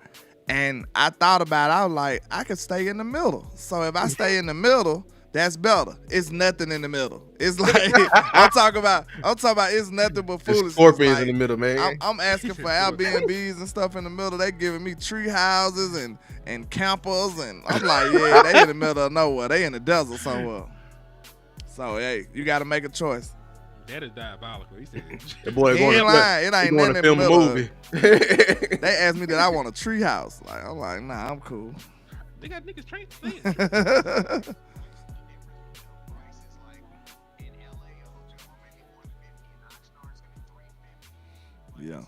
And I thought about it. I was like, I could stay in the middle. So if I stay in the middle, that's better. It's nothing in the middle. It's like, I'm talking about it's nothing but foolishness. Scorpions like, in the middle, man. I'm asking for Airbnbs and stuff in the middle. They giving me tree houses and campers, and I'm like, yeah, they in the middle of nowhere. They in the desert somewhere. So hey, you got to make a choice. That is diabolical. He said the boy he ain't lying. It ain't nothing in the film middle. a movie. They asked me that I want a tree house. Like I'm like, nah, I'm cool. They got niggas trained to stay. Yeah.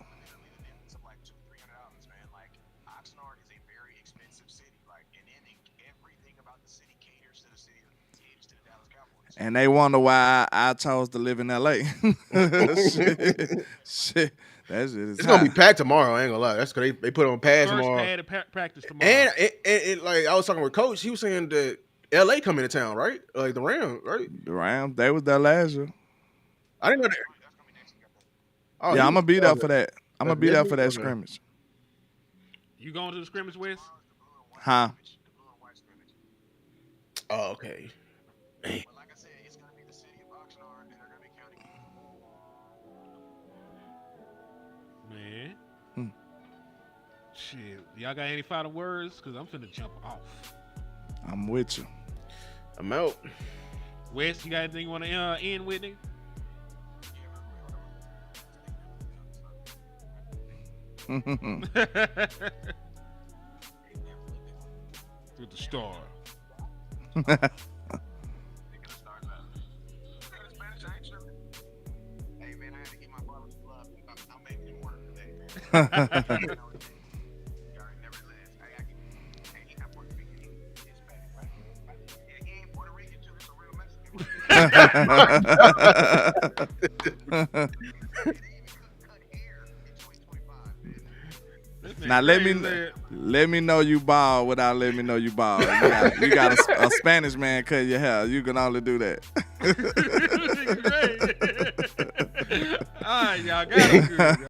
And they wonder why I chose to live in LA. Shit. That shit is It's gonna be packed tomorrow. I ain't gonna lie. That's because they put on pads First tomorrow. pad of practice tomorrow. And it like I was talking with Coach. He was saying that LA coming to town, right? Like the Rams, right? The Rams, they was there last year. I didn't know that. Oh, yeah, I'm gonna be there for that. I'm gonna be there for that Okay. scrimmage. You going to the scrimmage, Wes? Huh? Oh, okay. Man. Man. Shit. Y'all got any final words? Because I'm finna jump off. I'm with you. I'm out. Wes, you got anything you want to end with, nigga? With the star. Now let me know you bald without letting me know you bald. You got a Spanish man cut your hair. You can only do that. All right, y'all got it.